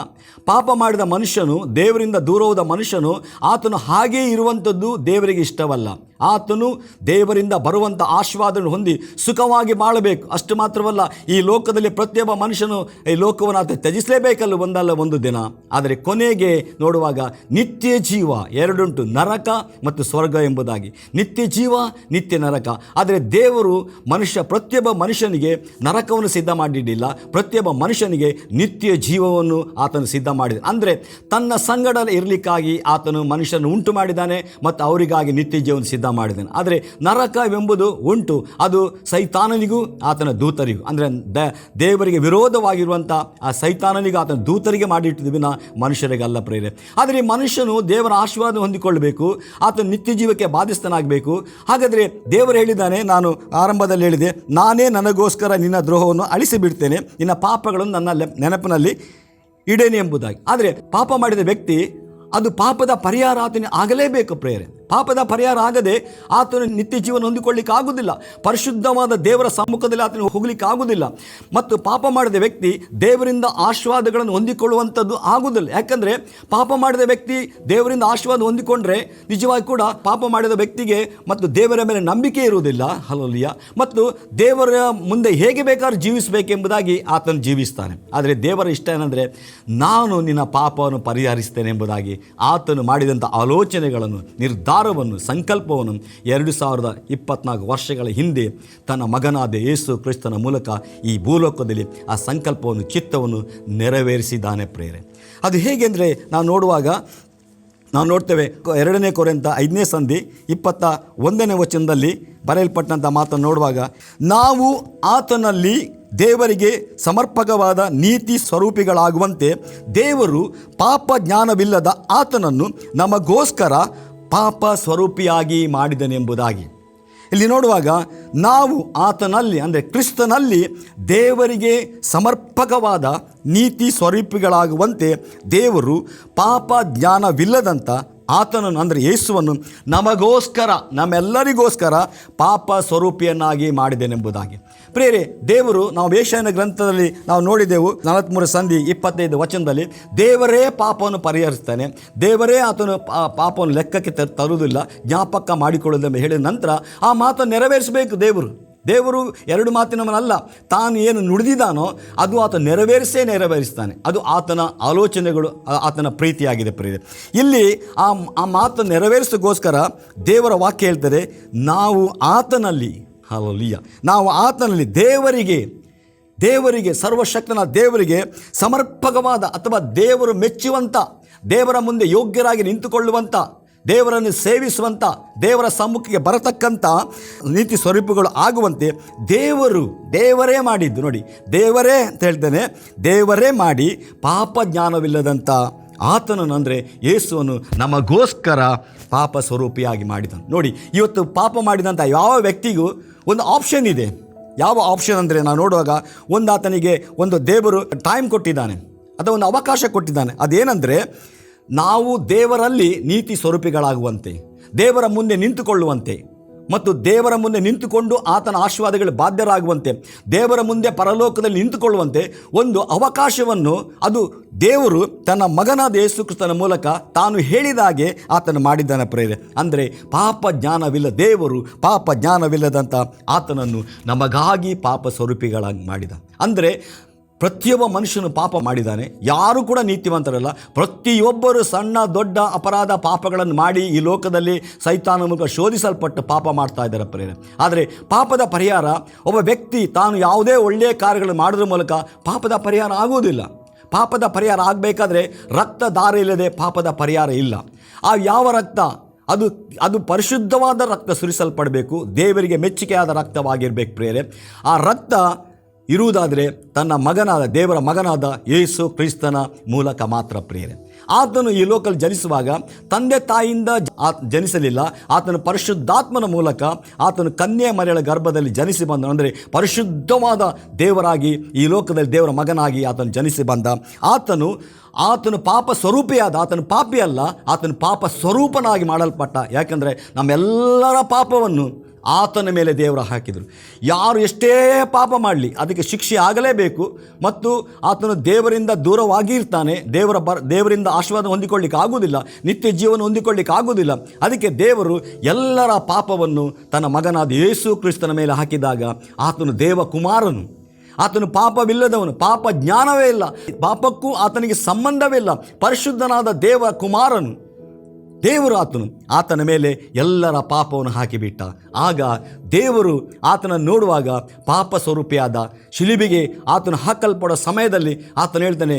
ಪಾಪ ಮಾಡಿದ ಮನುಷ್ಯನು, ದೇವರಿಂದ ದೂರ ಹೋದ ಮನುಷ್ಯನು, ಆತನು ಹಾಗೇ ಇರುವಂಥದ್ದು ದೇವರಿಗೆ ಇಷ್ಟವಲ್ಲ. ಆತನು ದೇವರಿಂದ ಬರುವಂಥ ಆಶೀರ್ವಾದವನ್ನು ಹೊಂದಿ ಸುಖವಾಗಿ ಬಾಳಬೇಕು. ಅಷ್ಟು ಮಾತ್ರವಲ್ಲ, ಈ ಲೋಕದಲ್ಲಿ ಪ್ರತಿಯೊಬ್ಬ ಮನುಷ್ಯನು ಈ ಲೋಕವನ್ನು ಆತ ತ್ಯಜಿಸಲೇಬೇಕಲ್ಲ ಒಂದಲ್ಲ ಒಂದು ದಿನ. ಆದರೆ ಕೊನೆಗೆ ನೋಡುವಾಗ ನಿತ್ಯ ಜೀವ ಎರಡುಂಟು, ನರಕ ಮತ್ತು ಸ್ವರ್ಗ ಎಂಬುದಾಗಿ. ನಿತ್ಯ ಜೀವ, ನಿತ್ಯ ನರಕ. ಆದರೆ ದೇವರು ಪ್ರತಿಯೊಬ್ಬ ಮನುಷ್ಯನಿಗೆ ನರಕವನ್ನು ಸಿದ್ಧ ಮಾಡಿರಲಿಲ್ಲ, ಪ್ರತಿಯೊಬ್ಬ ಮನುಷ್ಯನಿಗೆ ನಿತ್ಯ ಜೀವವನ್ನು ಆತನು ಸಿದ್ಧ ಮಾಡಿದ. ಅಂದರೆ ತನ್ನ ಸಂಗಡ ಇರಲಿಕ್ಕಾಗಿ ಆತನು ಮನುಷ್ಯನ ಉಂಟು ಮಾಡಿದ್ದಾನೆ ಮತ್ತು ಅವರಿಗಾಗಿ ನಿತ್ಯ ಜೀವನ ಸಿದ್ಧ ಮಾಡಿದ್ದಾನೆ. ಆದರೆ ನರಕವೆಂಬುದು ಉಂಟು, ಅದು ಸೈತಾನನಿಗೂ ಆತನ ದೂತರಿಗೂ, ಅಂದರೆ ದೇವರಿಗೆ ವಿರೋಧವಾಗಿರುವಂಥ ಆ ಸೈತಾನನಿಗೂ ಆತನ ದೂತರಿಗೆ ಮಾಡಿಟ್ಟಿದ್ದ ವಿನ ಮನುಷ್ಯರಿಗಲ್ಲ ಪ್ರೇರೆ. ಆದರೆ ಈ ಮನುಷ್ಯನು ದೇವರ ಆಶೀರ್ವಾದ ಹೊಂದಿಕೊಳ್ಳಬೇಕು, ಆತನ ನಿತ್ಯ ಜೀವಕ್ಕೆ ಬಾಧ್ಯಸ್ಥನಾಗಬೇಕು. ಹಾಗಾದರೆ ದೇವರು ಹೇಳಿದ್ದಾನೆ, ನಾನು ಆರಂಭದಲ್ಲಿ ಹೇಳಿದೆ, ನಾನೇ ನನಗೋಸ್ಕರ ನಿನ್ನ ದ್ರೋಹವನ್ನು ಅಳಿಸಿಬಿಡ್ತೇನೆ, ನಿನ್ನ ಪಾಪಗಳನ್ನು ನನ್ನ ನೆನಪಿನಲ್ಲಿ ಇಡೇನೆ ಎಂಬುದಾಗಿ. ಆದರೆ ಪಾಪ ಮಾಡಿದ ವ್ಯಕ್ತಿ ಅದು ಪಾಪದ ಪರಿಹಾರ ಆತನಿಗೆ ಆಗಲೇಬೇಕು ಪ್ರೇರೆ. ಪಾಪದ ಪರಿಹಾರ ಆಗದೆ ಆತನು ನಿತ್ಯ ಜೀವನ ಹೊಂದಿಕೊಳ್ಳಿಕ್ಕೆ ಆಗುವುದಿಲ್ಲ. ಪರಿಶುದ್ಧವಾದ ದೇವರ ಸಮ್ಮುಖದಲ್ಲಿ ಆತನಿಗೆ ಹೋಗಲಿಕ್ಕೆ ಆಗುವುದಿಲ್ಲ. ಮತ್ತು ಪಾಪ ಮಾಡಿದ ವ್ಯಕ್ತಿ ದೇವರಿಂದ ಆಶೀರ್ವಾದಗಳನ್ನು ಹೊಂದಿಕೊಳ್ಳುವಂಥದ್ದು ಆಗುವುದಿಲ್ಲ. ಯಾಕಂದರೆ ಪಾಪ ಮಾಡಿದ ವ್ಯಕ್ತಿ ದೇವರಿಂದ ಆಶೀರ್ವಾದ ಹೊಂದಿಕೊಂಡ್ರೆ ನಿಜವಾಗಿ ಕೂಡ ಪಾಪ ಮಾಡಿದ ವ್ಯಕ್ತಿಗೆ ಮತ್ತು ದೇವರ ಮೇಲೆ ನಂಬಿಕೆ ಇರುವುದಿಲ್ಲ. ಹಲ್ಲೆಲೂಯಾ. ಮತ್ತು ದೇವರ ಮುಂದೆ ಹೇಗೆ ಬೇಕಾದ್ರೂ ಜೀವಿಸಬೇಕೆಂಬುದಾಗಿ ಆತನು ಜೀವಿಸ್ತಾನೆ. ಆದರೆ ದೇವರ ಇಷ್ಟ ಏನಂದರೆ, ನಾನು ನಿನ್ನ ಪಾಪವನ್ನು ಪರಿಹರಿಸ್ತೇನೆ ಎಂಬುದಾಗಿ ಆತನು ಮಾಡಿದಂಥ ಆಲೋಚನೆಗಳನ್ನು, ನಿರ್ಧಾರವನ್ನು, ಸಂಕಲ್ಪವನ್ನು 2024 ವರ್ಷಗಳ ಹಿಂದೆ ತನ್ನ ಮಗನಾದ ಯೇಸು ಕ್ರಿಸ್ತನ ಮೂಲಕ ಈ ಭೂಲೋಕದಲ್ಲಿ ಆ ಸಂಕಲ್ಪವನ್ನು, ಚಿತ್ತವನ್ನು ನೆರವೇರಿಸಿದ್ದಾನೆ ಪ್ರೇರೆ. ಅದು ಹೇಗೆಂದರೆ ನಾವು ನೋಡ್ತೇವೆ 2 ಕೊರಿಂಥ 5ನೇ ಸಂಧಿ 21ನೇ ವಚನದಲ್ಲಿ ಬರೆಯಲ್ಪಟ್ಟಂಥ ಮಾತನ್ನು ನೋಡುವಾಗ, ನಾವು ಆತನಲ್ಲಿ ದೇವರಿಗೆ ಸಮರ್ಪಕವಾದ ನೀತಿ ಸ್ವರೂಪಿಗಳಾಗುವಂತೆ ದೇವರು ಪಾಪ ಜ್ಞಾನವಿಲ್ಲದ ಆತನನ್ನು ನಮಗೋಸ್ಕರ ಪಾಪ ಸ್ವರೂಪಿಯಾಗಿ ಮಾಡಿದನೆಂಬುದಾಗಿ. ಇಲ್ಲಿ ನೋಡುವಾಗ ನಾವು ಆತನಲ್ಲಿ, ಅಂದರೆ ಕ್ರಿಸ್ತನಲ್ಲಿ ದೇವರಿಗೆ ಸಮರ್ಪಕವಾದ ನೀತಿ ಸ್ವರೂಪಿಗಳಾಗುವಂತೆ ದೇವರು ಪಾಪ ಜ್ಞಾನವಿಲ್ಲದಂಥ ಆತನನ್ನು, ಅಂದರೆ ಯೇಸುವನ್ನು ನಮಗೋಸ್ಕರ, ನಮ್ಮೆಲ್ಲರಿಗೋಸ್ಕರ ಪಾಪ ಸ್ವರೂಪಿಯನ್ನಾಗಿ ಮಾಡಿದೆನೆಂಬುದಾಗಿ. ಪ್ರಿಯರೇ, ದೇವರು, ನಾವು ಯೆಶಾಯನ ಗ್ರಂಥದಲ್ಲಿ ನಾವು ನೋಡಿದೆವು 43 ಸಂಧಿ 25 ವಚನದಲ್ಲಿ, ದೇವರೇ ಪಾಪವನ್ನು ಪರಿಹರಿಸ್ತಾನೆ, ದೇವರೇ ಆತನು ಪಾಪವನ್ನು ಲೆಕ್ಕಕ್ಕೆ ತರುವುದಿಲ್ಲ, ಜ್ಞಾಪಕ ಮಾಡಿಕೊಳ್ಳುವುದೆಂದು ಹೇಳಿದ ನಂತರ ಆ ಮಾತನ್ನು ನೆರವೇರಿಸಬೇಕು. ದೇವರು 2 ಮಾತಿನವನಲ್ಲ, ತಾನು ಏನು ನುಡಿದಿದ್ದಾನೋ ಅದು ಆತ ನೆರವೇರಿಸ್ತಾನೆ. ಅದು ಆತನ ಆಲೋಚನೆಗಳು, ಆತನ ಪ್ರೀತಿಯಾಗಿದೆ ಪ್ರಿಯರೇ. ಇಲ್ಲಿ ಆ ಮಾತನ್ನು ನೆರವೇರಿಸೋಕ್ಕೋಸ್ಕರ ದೇವರ ವಾಕ್ಯ ಹೇಳ್ತಾರೆ, ನಾವು ಆತನಲ್ಲಿ, ಹಲ್ಲೆಲೂಯಾ, ನಾವು ಆತನಲ್ಲಿ ದೇವರಿಗೆ ಸರ್ವಶಕ್ತನ ದೇವರಿಗೆ ಸಮರ್ಪಕವಾದ ಅಥವಾ ದೇವರು ಮೆಚ್ಚುವಂಥ, ದೇವರ ಮುಂದೆ ಯೋಗ್ಯರಾಗಿ ನಿಂತುಕೊಳ್ಳುವಂಥ, ದೇವರನ್ನು ಸೇವಿಸುವಂಥ, ದೇವರ ಸಮ್ಮುಖಕ್ಕೆ ಬರತಕ್ಕಂಥ ನೀತಿ ಸ್ವರೂಪಗಳು ಆಗುವಂತೆ ದೇವರೇ ಮಾಡಿದ್ದು. ನೋಡಿ, ದೇವರೇ ಅಂತ ಹೇಳ್ತೇನೆ, ದೇವರೇ ಮಾಡಿ ಪಾಪ ಜ್ಞಾನವಿಲ್ಲದಂಥ ಆತನನ್ನು, ಅಂದರೆ ಯೇಸುವನ್ನು ನಮಗೋಸ್ಕರ ಪಾಪ ಸ್ವರೂಪಿಯಾಗಿ ಮಾಡಿದನು. ನೋಡಿ, ಇವತ್ತು ಪಾಪ ಮಾಡಿದಂಥ ಯಾವ ವ್ಯಕ್ತಿಗೂ ಒಂದು ಆಪ್ಷನ್ ಇದೆ. ಯಾವ ಆಪ್ಷನ್ ಅಂದರೆ, ನಾವು ನೋಡುವಾಗ ಆತನಿಗೆ ಒಂದು ದೇವರು ಟೈಮ್ ಕೊಟ್ಟಿದ್ದಾನೆ ಅಥವಾ ಒಂದು ಅವಕಾಶ ಕೊಟ್ಟಿದ್ದಾನೆ. ಅದೇನೆಂದರೆ, ನಾವು ದೇವರಲ್ಲಿ ನೀತಿ ಸ್ವರೂಪಿಗಳಾಗುವಂತೆ, ದೇವರ ಮುಂದೆ ನಿಂತುಕೊಳ್ಳುವಂತೆ ಮತ್ತು ದೇವರ ಮುಂದೆ ನಿಂತುಕೊಂಡು ಆತನ ಆಶೀರ್ವಾದಗಳು ಬಾಧ್ಯರಾಗುವಂತೆ, ದೇವರ ಮುಂದೆ ಪರಲೋಕದಲ್ಲಿ ನಿಂತುಕೊಳ್ಳುವಂತೆ ಒಂದು ಅವಕಾಶವನ್ನು ಅದು ದೇವರು ತನ್ನ ಮಗನಾದ ಯೇಸು ಕ್ರಿಸ್ತನ ಮೂಲಕ ತಾನು ಹೇಳಿದಾಗೆ ಆತನು ಮಾಡಿದ್ದಾನೆ ಪ್ರೇರೆ. ಅಂದರೆ ದೇವರು ಪಾಪ ಜ್ಞಾನವಿಲ್ಲದಂಥ ಆತನನ್ನು ನಮಗಾಗಿ ಪಾಪ ಸ್ವರೂಪಿಗಳಾಗಿ ಮಾಡಿದ. ಅಂದರೆ ಪ್ರತಿಯೊಬ್ಬ ಮನುಷ್ಯನು ಪಾಪ ಮಾಡಿದ್ದಾನೆ, ಯಾರೂ ಕೂಡ ನೀತಿವಂತರಲ್ಲ. ಪ್ರತಿಯೊಬ್ಬರು ಸಣ್ಣ ದೊಡ್ಡ ಅಪರಾಧ ಪಾಪಗಳನ್ನು ಮಾಡಿ ಈ ಲೋಕದಲ್ಲಿ ಸೈತಾನ ಮೂಲಕ ಶೋಧಿಸಲ್ಪಟ್ಟು ಪಾಪ ಮಾಡ್ತಾ ಇದ್ದಾರೆ ಪ್ರೇರೆ. ಆದರೆ ಪಾಪದ ಪರಿಹಾರ, ಒಬ್ಬ ವ್ಯಕ್ತಿ ತಾನು ಯಾವುದೇ ಒಳ್ಳೆಯ ಕಾರ್ಯಗಳನ್ನು ಮಾಡೋದ್ರ ಮೂಲಕ ಪಾಪದ ಪರಿಹಾರ ಆಗುವುದಿಲ್ಲ. ಪಾಪದ ಪರಿಹಾರ ಆಗಬೇಕಾದ್ರೆ ರಕ್ತಧಾರ ಇಲ್ಲದೆ ಪಾಪದ ಪರಿಹಾರ ಇಲ್ಲ. ಆ ಯಾವ ರಕ್ತ, ಅದು ಪರಿಶುದ್ಧವಾದ ರಕ್ತ ಸುರಿಸಲ್ಪಡಬೇಕು, ದೇವರಿಗೆ ಮೆಚ್ಚುಗೆಯಾದ ರಕ್ತವಾಗಿರಬೇಕು ಪ್ರೇರೆ. ಆ ರಕ್ತ ಇರುವುದಾದರೆ ತನ್ನ ದೇವರ ಮಗನಾದ ಯೇಸು ಕ್ರಿಸ್ತನ ಮೂಲಕ ಮಾತ್ರ ಪ್ರಿಯರೇ. ಆತನು ಈ ಲೋಕದಲ್ಲಿ ಜನಿಸುವಾಗ ತಂದೆ ತಾಯಿಯಿಂದ ಜನಿಸಲಿಲ್ಲ. ಆತನು ಪರಿಶುದ್ಧಾತ್ಮನ ಮೂಲಕ ಆತನು ಕನ್ಯೆ ಮರಿಯಳ ಗರ್ಭದಲ್ಲಿ ಜನಿಸಿ ಬಂದ, ಅಂದರೆ ಪರಿಶುದ್ಧವಾದ ದೇವರಾಗಿ ಈ ಲೋಕದಲ್ಲಿ ದೇವರ ಮಗನಾಗಿ ಆತನು ಜನಿಸಿ ಬಂದ. ಆತನು ಪಾಪ ಸ್ವರೂಪಿಯಾದ, ಆತನು ಪಾಪಿ ಅಲ್ಲ, ಆತನು ಪಾಪ ಸ್ವರೂಪನಾಗಿ ಮಾಡಲ್ಪಟ್ಟ. ಯಾಕಂದರೆ ನಮ್ಮೆಲ್ಲರ ಪಾಪವನ್ನು ಆತನ ಮೇಲೆ ದೇವರು ಹಾಕಿದರು. ಯಾರು ಎಷ್ಟೇ ಪಾಪ ಮಾಡಲಿ ಅದಕ್ಕೆ ಶಿಕ್ಷೆ ಆಗಲೇಬೇಕು. ಮತ್ತು ಆತನು ದೇವರಿಂದ ದೂರವಾಗಿ ಇರ್ತಾನೆ. ದೇವರಿಂದ ಆಶೀರ್ವಾದ ಹೊಂದಿಕೊಳ್ಳಿಕ್ಕೆ ಆಗುವುದಿಲ್ಲ, ನಿತ್ಯ ಜೀವನ ಹೊಂದಿಕೊಳ್ಳಿಕ್ಕೆ ಆಗುವುದಿಲ್ಲ. ಅದಕ್ಕೆ ದೇವರು ಎಲ್ಲರ ಪಾಪವನ್ನು ತನ್ನ ಮಗನಾದ ಯೇಸು ಕ್ರಿಸ್ತನ ಮೇಲೆ ಹಾಕಿದಾಗ ಆತನು ದೇವಕುಮಾರನು. ಆತನು ಪಾಪವಿಲ್ಲದವನು, ಪಾಪ ಜ್ಞಾನವೇ ಇಲ್ಲ, ಪಾಪಕ್ಕೂ ಆತನಿಗೆ ಸಂಬಂಧವೇ ಇಲ್ಲ. ಪರಿಶುದ್ಧನಾದ ದೇವ ಕುಮಾರನು ದೇವರು ಆತನ ಮೇಲೆ ಎಲ್ಲರ ಪಾಪವನ್ನು ಹಾಕಿಬಿಟ್ಟ. ಆಗ ದೇವರು ಆತನನ್ನು ನೋಡುವಾಗ ಪಾಪ ಸ್ವರೂಪಿಯಾದ ಶಿಲುಬೆಗೆ ಆತನು ಹಾಕಲ್ಪಡೋ ಸಮಯದಲ್ಲಿ ಆತನು ಹೇಳ್ತಾನೆ,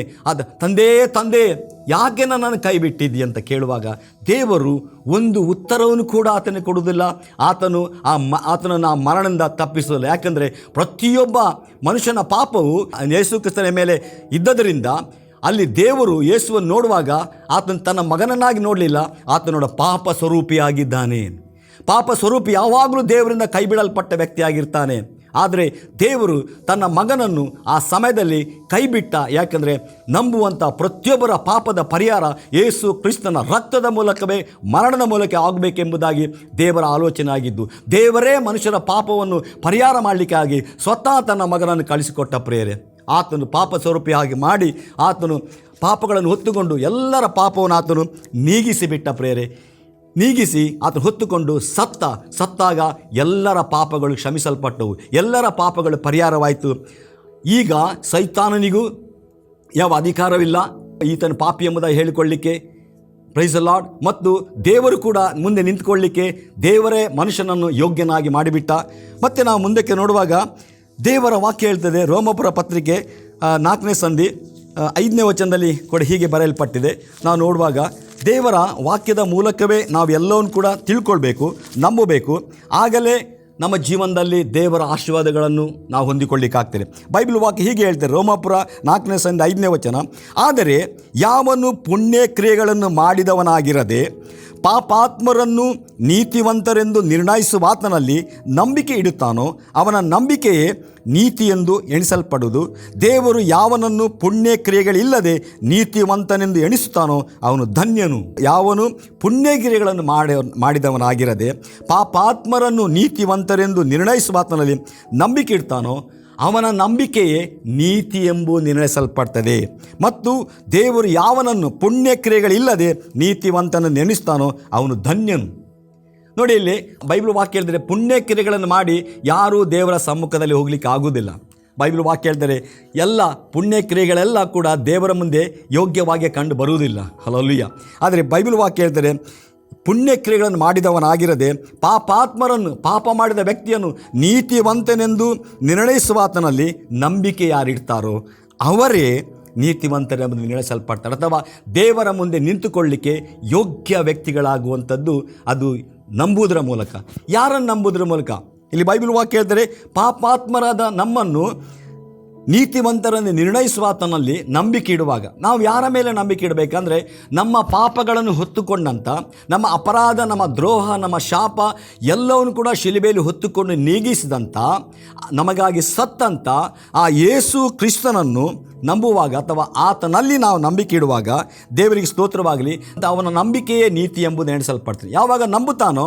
ತಂದೆ ಯಾಕೆ ನನ್ನನ್ನು ಕೈ ಬಿಟ್ಟಿದ್ದಿ ಅಂತ ಕೇಳುವಾಗ ದೇವರು ಒಂದು ಉತ್ತರವನ್ನು ಕೂಡ ಆತನಿಗೆ ಕೊಡುವುದಿಲ್ಲ. ಆತನನ್ನು ಆ ಮರಣದಿಂದ ತಪ್ಪಿಸೋದಿಲ್ಲ. ಯಾಕಂದರೆ ಪ್ರತಿಯೊಬ್ಬ ಮನುಷ್ಯನ ಪಾಪವು ಯೇಸು ಕ್ರಿಸ್ತನ ಮೇಲೆ ಇದ್ದದರಿಂದ ಅಲ್ಲಿ ದೇವರು ಯೇಸುವನ್ನು ನೋಡುವಾಗ ಆತನು ತನ್ನ ಮಗನನ್ನಾಗಿ ನೋಡಲಿಲ್ಲ, ಆತನೋಡ ಪಾಪ ಸ್ವರೂಪಿಯಾಗಿದ್ದಾನೆ. ಪಾಪ ಸ್ವರೂಪಿ ಯಾವಾಗಲೂ ದೇವರಿಂದ ಕೈ ಬಿಡಲ್ಪಟ್ಟ ವ್ಯಕ್ತಿಯಾಗಿರ್ತಾನೆ. ಆದರೆ ದೇವರು ತನ್ನ ಮಗನನ್ನು ಆ ಸಮಯದಲ್ಲಿ ಕೈ ಬಿಟ್ಟ. ಯಾಕಂದರೆ ನಂಬುವಂಥ ಪ್ರತಿಯೊಬ್ಬರ ಪಾಪದ ಪರಿಹಾರ ಯೇಸು ಕ್ರಿಸ್ತನ ರಕ್ತದ ಮೂಲಕವೇ, ಮರಣದ ಮೂಲಕ ಆಗಬೇಕೆಂಬುದಾಗಿ ದೇವರ ಆಲೋಚನೆ ಆಗಿದ್ದು, ದೇವರೇ ಮನುಷ್ಯರ ಪಾಪವನ್ನು ಪರಿಹಾರ ಮಾಡಲಿಕ್ಕಾಗಿ ಸ್ವತಃ ತನ್ನ ಮಗನನ್ನು ಕಳಿಸಿಕೊಟ್ಟ ಪ್ರೇರೆ. ಆತನು ಪಾಪ ಸ್ವರೂಪಿಯಾಗಿ ಮಾಡಿ ಆತನು ಪಾಪಗಳನ್ನು ಹೊತ್ತುಕೊಂಡು ಎಲ್ಲರ ಪಾಪವನ್ನು ಆತನು ನೀಗಿಸಿಬಿಟ್ಟ ಪ್ರೇರೆ. ನೀಗಿಸಿ ಆತನು ಹೊತ್ತುಕೊಂಡು ಸತ್ತಾಗ ಎಲ್ಲರ ಪಾಪಗಳು ಕ್ಷಮಿಸಲ್ಪಟ್ಟವು, ಎಲ್ಲರ ಪಾಪಗಳು ಪರಿಹಾರವಾಯಿತು. ಈಗ ಸೈತಾನನಿಗೂ ಯಾವ ಅಧಿಕಾರವಿಲ್ಲ ಈತನ ಪಾಪಿ ಎಂಬುದಾಗಿ ಹೇಳಿಕೊಳ್ಳಲಿಕ್ಕೆ. Praise the lord. ಮತ್ತು ದೇವರು ಕೂಡ ಮುಂದೆ ನಿಂತುಕೊಳ್ಳಲಿಕ್ಕೆ ದೇವರೇ ಮನುಷ್ಯನನ್ನು ಯೋಗ್ಯನಾಗಿ ಮಾಡಿಬಿಟ್ಟ. ಮತ್ತು ನಾವು ಮುಂದಕ್ಕೆ ನೋಡುವಾಗ ದೇವರ ವಾಕ್ಯ ಹೇಳ್ತದೆ, ರೋಮಪುರ ಪತ್ರಿಕೆ 4ನೇ ಸಂಧಿ 5ನೇ ವಚನದಲ್ಲಿ ಕೂಡ ಹೀಗೆ ಬರೆಯಲ್ಪಟ್ಟಿದೆ. ನಾವು ನೋಡುವಾಗ ದೇವರ ವಾಕ್ಯದ ಮೂಲಕವೇ ನಾವೆಲ್ಲವನ್ನು ಕೂಡ ತಿಳ್ಕೊಳ್ಬೇಕು, ನಂಬಬೇಕು. ಆಗಲೇ ನಮ್ಮ ಜೀವನದಲ್ಲಿ ದೇವರ ಆಶೀರ್ವಾದಗಳನ್ನು ನಾವು ಹೊಂದಿಕೊಳ್ಳಿಕ್ಕಾಗ್ತದೆ. ಬೈಬಲ್ ವಾಕ್ಯ ಹೀಗೆ ಹೇಳ್ತಾರೆ, ರೋಮಾಪುರ 4ನೇ ಸಂಧಿ 5ನೇ ವಚನ, ಆದರೆ ಯಾವನು ಪುಣ್ಯ ಕ್ರಿಯೆಗಳನ್ನು ಮಾಡಿದವನಾಗಿರದೆ ಪಾಪಾತ್ಮರನ್ನು ನೀತಿವಂತರೆಂದು ನಿರ್ಣಯಿಸುವಾತನಲ್ಲಿ ನಂಬಿಕೆ ಇಡುತ್ತಾನೋ ಅವನ ನಂಬಿಕೆಯೇ ನೀತಿ ಎಂದು ಎಣಿಸಲ್ಪಡುವುದು. ದೇವರು ಯಾವನನ್ನು ಪುಣ್ಯ ಕ್ರಿಯೆಗಳಿಲ್ಲದೆ ನೀತಿವಂತನೆಂದು ಎಣಿಸುತ್ತಾನೋ ಅವನು ಧನ್ಯನು. ಯಾವನು ಪುಣ್ಯ ಕ್ರಿಯೆಗಳನ್ನು ಮಾಡಿದವನಾಗಿರದೆ ಪಾಪಾತ್ಮರನ್ನು ನೀತಿವಂತರೆಂದು ನಿರ್ಣಯಿಸುವಾತನಲ್ಲಿ ನಂಬಿಕೆ ಇಡ್ತಾನೋ ಅವನ ನಂಬಿಕೆಯೇ ನೀತಿ ಎಂಬುದು ನಿರ್ಣಯಿಸಲ್ಪಡ್ತದೆ. ಮತ್ತು ದೇವರು ಯಾವನನ್ನು ಪುಣ್ಯ ಕ್ರಿಯೆಗಳಿಲ್ಲದೆ ನೀತಿವಂತನನ್ನು ಎಣಿಸ್ತಾನೋ ಅವನು ಧನ್ಯನು. ನೋಡಿ, ಇಲ್ಲಿ ಬೈಬಲ್ ವಾಕ್ಯ ಹೇಳಿದರೆ ಪುಣ್ಯ ಕ್ರಿಯೆಗಳನ್ನು ಮಾಡಿ ಯಾರೂ ದೇವರ ಸಮ್ಮುಖದಲ್ಲಿ ಹೋಗಲಿಕ್ಕೆ ಆಗುವುದಿಲ್ಲ. ಬೈಬಲ್ ವಾಕ್ಯ ಹೇಳ್ತಾರೆ ಎಲ್ಲ ಪುಣ್ಯ ಕ್ರಿಯೆಗಳೆಲ್ಲ ಕೂಡ ದೇವರ ಮುಂದೆ ಯೋಗ್ಯವಾಗಿ ಕಂಡು ಬರುವುದಿಲ್ಲ. ಹಲ್ಲೆಲೂಯಾ. ಆದರೆ ಬೈಬಲ್ ವಾಕ್ಯ ಹೇಳ್ತಾರೆ ಪುಣ್ಯ ಕ್ರಿಯೆಗಳನ್ನು ಮಾಡಿದವನಾಗಿರದೆ ಪಾಪಾತ್ಮರನ್ನು, ಪಾಪ ಮಾಡಿದ ವ್ಯಕ್ತಿಯನ್ನು ನೀತಿವಂತನೆಂದು ನಿರ್ಣಯಿಸುವಾತನಲ್ಲಿ ನಂಬಿಕೆ ಯಾರಿಡ್ತಾರೋ ಅವರೇ ನೀತಿವಂತರೆಂಬುದು ನಿರ್ಣಯಿಸಲ್ಪಡ್ತಾರೆ. ಅಥವಾ ದೇವರ ಮುಂದೆ ನಿಂತುಕೊಳ್ಳಲಿಕ್ಕೆ ಯೋಗ್ಯ ವ್ಯಕ್ತಿಗಳಾಗುವಂಥದ್ದು ಅದು ನಂಬುವುದರ ಮೂಲಕ. ಯಾರನ್ನು ನಂಬುವುದರ ಮೂಲಕ? ಇಲ್ಲಿ ಬೈಬಲ್ ವಾಕ್ಯ ಹೇಳ್ತಾರೆ ಪಾಪಾತ್ಮರಾದ ನಮ್ಮನ್ನು ನೀತಿವಂತರನ್ನು ನಿರ್ಣಯಿಸುವಾತನಲ್ಲಿ ನಂಬಿಕೆ ಇಡುವಾಗ ನಾವು ಯಾರ ಮೇಲೆ ನಂಬಿಕೆ ಇಡಬೇಕಂದ್ರೆ, ನಮ್ಮ ಪಾಪಗಳನ್ನು ಹೊತ್ತುಕೊಂಡಂಥ, ನಮ್ಮ ಅಪರಾಧ, ನಮ್ಮ ದ್ರೋಹ, ನಮ್ಮ ಶಾಪ ಎಲ್ಲವನ್ನು ಕೂಡ ಶಿಲುಬೆಯಲ್ಲಿ ಹೊತ್ತುಕೊಂಡು ನೀಗಿಸಿದಂಥ, ನಮಗಾಗಿ ಸತ್ತಂಥ ಆ ಯೇಸು ಕ್ರಿಸ್ತನನ್ನು ನಂಬುವಾಗ ಅಥವಾ ಆತನಲ್ಲಿ ನಾವು ನಂಬಿಕೆ ಇಡುವಾಗ ದೇವರಿಗೆ ಸ್ತೋತ್ರವಾಗಲಿ, ಅವನ ನಂಬಿಕೆಯೇ ನೀತಿ ಎಂಬುದು ಎಣಿಸಲ್ಪಡ್ತದೆ. ಯಾವಾಗ ನಂಬುತ್ತಾನೋ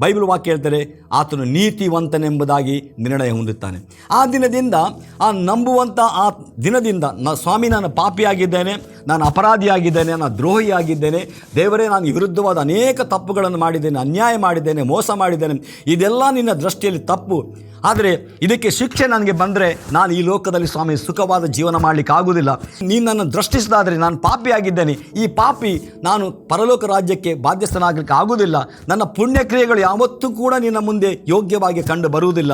ಬೈಬಲ್ ವಾಕ್ಯ ಹೇಳ್ತಾರೆ ಆತನು ನೀತಿವಂತನೆಂಬುದಾಗಿ ನಿರ್ಣಯ ಹೊಂದುತ್ತಾನೆ. ಆ ದಿನದಿಂದ, ಆ ನಂಬುವಂಥ ಆ ದಿನದಿಂದ ಸ್ವಾಮಿ ನಾನು ಪಾಪಿಯಾಗಿದ್ದೇನೆ, ನಾನು ಅಪರಾಧಿಯಾಗಿದ್ದೇನೆ, ನಾನು ದ್ರೋಹಿಯಾಗಿದ್ದೇನೆ, ದೇವರೇ ನಾನು ವಿರುದ್ಧವಾದ ಅನೇಕ ತಪ್ಪುಗಳನ್ನು ಮಾಡಿದ್ದೇನೆ, ಅನ್ಯಾಯ ಮಾಡಿದ್ದೇನೆ, ಮೋಸ ಮಾಡಿದ್ದೇನೆ, ಇದೆಲ್ಲ ನಿನ್ನ ದೃಷ್ಟಿಯಲ್ಲಿ ತಪ್ಪು. ಆದರೆ ಇದಕ್ಕೆ ಶಿಕ್ಷೆ ನನಗೆ ಬಂದರೆ ನಾನು ಈ ಲೋಕದಲ್ಲಿ ಸ್ವಾಮಿ ಸುಖವಾದ ಜೀವನ ಮಾಡಲಿಕ್ಕೆ ಆಗುವುದಿಲ್ಲ. ನೀನು ನನ್ನ ದೃಷ್ಟಿಸಿದಾದರೆ ನಾನು ಪಾಪಿಯಾಗಿದ್ದೇನೆ, ಈ ಪಾಪಿ ನಾನು ಪರಲೋಕ ರಾಜ್ಯಕ್ಕೆ ಬಾಧ್ಯಸ್ಥನಾಗಲಿಕ್ಕೆ ಆಗುವುದಿಲ್ಲ, ನನ್ನ ಪುಣ್ಯ ಕ್ರಿಯೆಗಳು ಯಾವತ್ತೂ ಕೂಡ ನಿನ್ನ ಮುಂದೆ ಯೋಗ್ಯವಾಗಿ ಕಂಡು ಬರುವುದಿಲ್ಲ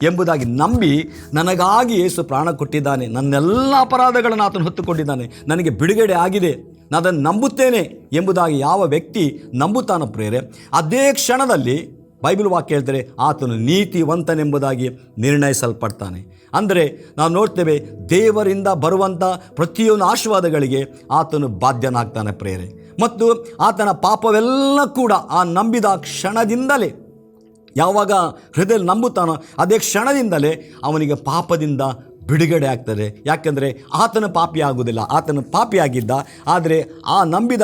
ಎಂಬುದಾಗಿ ನಂಬಿ ನನಗಾಗಿ ಯೇಸು ಪ್ರಾಣ ಕೊಟ್ಟಿದ್ದಾನೆ, ನನ್ನೆಲ್ಲ ಅಪರಾಧಗಳನ್ನು ಆತನು ಹೊತ್ತುಕೊಂಡಿದ್ದಾನೆ, ನನಗೆ ಬಿಡುಗಡೆ ಆಗಿದೆ, ನಾನು ಅದನ್ನು ನಂಬುತ್ತೇನೆ ಎಂಬುದಾಗಿ ಯಾವ ವ್ಯಕ್ತಿ ನಂಬುತ್ತಾನೋ ಪ್ರೇರೆ, ಅದೇ ಕ್ಷಣದಲ್ಲಿ ಬೈಬಲ್ ವಾಕ್ಯ ಹೇಳ್ತಾರೆ ಆತನು ನೀತಿವಂತನೆಂಬುದಾಗಿ ನಿರ್ಣಯಿಸಲ್ಪಡ್ತಾನೆ. ಅಂದರೆ ನಾವು ನೋಡ್ತೇವೆ ದೇವರಿಂದ ಬರುವಂಥ ಪ್ರತಿಯೊಂದು ಆಶೀರ್ವಾದಗಳಿಗೆ ಆತನು ಬಾಧ್ಯನಾಗ್ತಾನೆ ಪ್ರಿಯರೇ. ಮತ್ತು ಆತನ ಪಾಪವೆಲ್ಲ ಕೂಡ ಆ ನಂಬಿದ ಕ್ಷಣದಿಂದಲೇ, ಯಾವಾಗ ಹೃದಯ ನಂಬುತ್ತಾನೋ ಅದೇ ಕ್ಷಣದಿಂದಲೇ ಅವನಿಗೆ ಪಾಪದಿಂದ ಬಿಡುಗಡೆ ಆಗ್ತದೆ. ಯಾಕೆಂದರೆ ಆತನ ಪಾಪಿ ಆಗುವುದಿಲ್ಲ, ಆತನ ಪಾಪಿಯಾಗಿದ್ದ, ಆದರೆ ಆ ನಂಬಿದ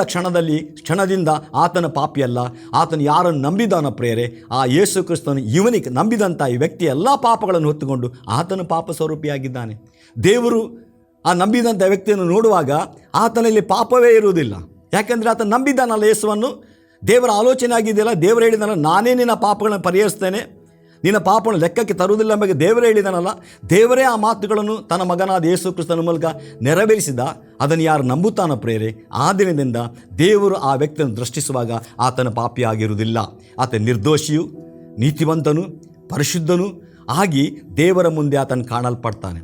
ಕ್ಷಣದಿಂದ ಆತನ ಪಾಪಿಯಲ್ಲ. ಆತನು ಯಾರನ್ನು ನಂಬಿದಾನ ಪ್ರಿಯರೇ, ಆ ಯೇಸು ಕ್ರಿಸ್ತನು ಇವನಿಗೆ ನಂಬಿದಂಥ ಈ ವ್ಯಕ್ತಿ ಎಲ್ಲ ಪಾಪಗಳನ್ನು ಹೊತ್ತುಕೊಂಡು ಆತನ ಪಾಪ ಸ್ವರೂಪಿಯಾಗಿದ್ದಾನೆ. ದೇವರು ಆ ನಂಬಿದಂಥ ವ್ಯಕ್ತಿಯನ್ನು ನೋಡುವಾಗ ಆತನಲ್ಲಿ ಪಾಪವೇ ಇರುವುದಿಲ್ಲ. ಯಾಕೆಂದರೆ ಆತ ನಂಬಿದ್ದಾನಲ್ಲ ಯೇಸುವನ್ನು. ದೇವರ ಆಲೋಚನೆ ಆಗಿದೆಯಲ್ಲ, ದೇವರು ಹೇಳಿದಾನಲ್ಲ, ನಾನೇ ನಿನ್ನ ಪಾಪಗಳನ್ನು ಪರಿಹರಿಸ್ತೇನೆ, ನಿನ್ನ ಪಾಪವನ್ನು ಲೆಕ್ಕಕ್ಕೆ ತರುವುದಿಲ್ಲ ಎಂಬ ದೇವರೇ ಹೇಳಿದಾನಲ್ಲ. ದೇವರೇ ಆ ಮಾತುಗಳನ್ನು ತನ್ನ ಮಗನಾದ ಯೇಸು ಕ್ರಿಸ್ತನ ಮೂಲಕ ನೆರವೇರಿಸಿದ. ಅದನ್ನು ಯಾರು ನಂಬುತ್ತಾನೋ ಪ್ರೇರೆ, ಆ ದಿನದಿಂದ ದೇವರು ಆ ವ್ಯಕ್ತಿಯನ್ನು ದೃಷ್ಟಿಸುವಾಗ ಆತನ ಪಾಪಿಯಾಗಿರುವುದಿಲ್ಲ. ಆತ ನಿರ್ದೋಷಿಯು, ನೀತಿವಂತನು, ಪರಿಶುದ್ಧನು ಆಗಿ ದೇವರ ಮುಂದೆ ಆತನು ಕಾಣಲ್ಪಡ್ತಾನೆ.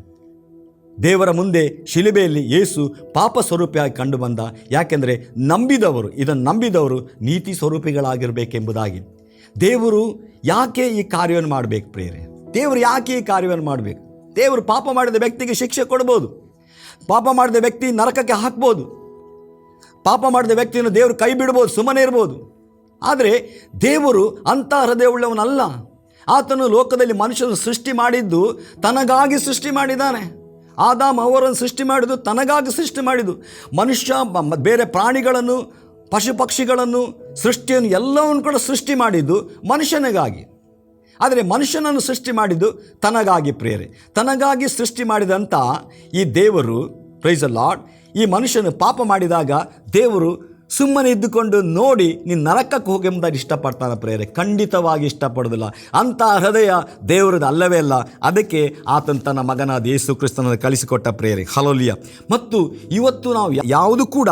ದೇವರ ಮುಂದೆ ಶಿಲುಬೆಯಲ್ಲಿ ಯೇಸು ಪಾಪ ಸ್ವರೂಪಿಯಾಗಿ ಕಂಡು ಬಂದ. ಯಾಕೆಂದರೆ ಇದನ್ನು ನಂಬಿದವರು ನೀತಿ ಸ್ವರೂಪಿಗಳಾಗಿರಬೇಕೆಂಬುದಾಗಿ. ದೇವರು ಯಾಕೆ ಈ ಕಾರ್ಯವನ್ನು ಮಾಡಬೇಕು ಪ್ರಿಯರೇ? ದೇವರು ಯಾಕೆ ಈ ಕಾರ್ಯವನ್ನು ಮಾಡಬೇಕು? ದೇವರು ಪಾಪ ಮಾಡಿದ ವ್ಯಕ್ತಿಗೆ ಶಿಕ್ಷೆ ಕೊಡ್ಬೋದು, ಪಾಪ ಮಾಡಿದ ವ್ಯಕ್ತಿ ನರಕಕ್ಕೆ ಹಾಕ್ಬೋದು, ಪಾಪ ಮಾಡಿದ ವ್ಯಕ್ತಿಯನ್ನು ದೇವರು ಕೈ ಬಿಡ್ಬೋದು, ಸುಮ್ಮನೆ ಇರ್ಬೋದು. ಆದರೆ ದೇವರು ಅಂಥ ಹೃದಯವುಳ್ಳವನಲ್ಲ. ಆತನು ಲೋಕದಲ್ಲಿ ಮನುಷ್ಯನ ಸೃಷ್ಟಿ ಮಾಡಿದ್ದು ತನಗಾಗಿ ಸೃಷ್ಟಿ ಮಾಡಿದ್ದಾನೆ. ಆದಾಮ ಅವರನ್ನು ಸೃಷ್ಟಿ ಮಾಡಿದ್ದು ತನಗಾಗಿ ಸೃಷ್ಟಿ ಮಾಡಿದ್ದು. ಮನುಷ್ಯ ಬೇರೆ ಪ್ರಾಣಿಗಳನ್ನು, ಪಶು ಪಕ್ಷಿಗಳನ್ನು, ಸೃಷ್ಟಿಯನ್ನು ಎಲ್ಲವನ್ನು ಕೂಡ ಸೃಷ್ಟಿ ಮಾಡಿದ್ದು ಮನುಷ್ಯನಿಗಾಗಿ. ಆದರೆ ಮನುಷ್ಯನನ್ನು ಸೃಷ್ಟಿ ಮಾಡಿದ್ದು ತನಗಾಗಿ ಪ್ರಿಯರೇ. ತನಗಾಗಿ ಸೃಷ್ಟಿ ಮಾಡಿದಂಥ ಈ ದೇವರು, ಪ್ರೈಸ್ ದ ಲಾರ್ಡ್, ಈ ಮನುಷ್ಯನು ಪಾಪ ಮಾಡಿದಾಗ ದೇವರು ಸುಮ್ಮನೆ ಇದ್ದುಕೊಂಡು ನೋಡಿ ನೀನು ನರಕಕ್ಕೆ ಹೋಗಿ ಎಂಬುದಾಗಿ ಇಷ್ಟಪಡ್ತಾನೆ ಪ್ರೇರೆ? ಖಂಡಿತವಾಗಿ ಇಷ್ಟಪಡೋದಿಲ್ಲ. ಅಂಥ ಹೃದಯ ದೇವರದ್ದು ಅಲ್ಲವೇ ಅಲ್ಲ. ಅದಕ್ಕೆ ಆತನು ತನ್ನ ಮಗನಾದ ಯೇಸು ಕ್ರಿಸ್ತನನ್ನು ಕಳಿಸಿಕೊಟ್ಟ ಪ್ರೇರೆ. ಹಲ್ಲೆಲೂಯಾ. ಮತ್ತು ಇವತ್ತು ನಾವು ಯಾವುದು ಕೂಡ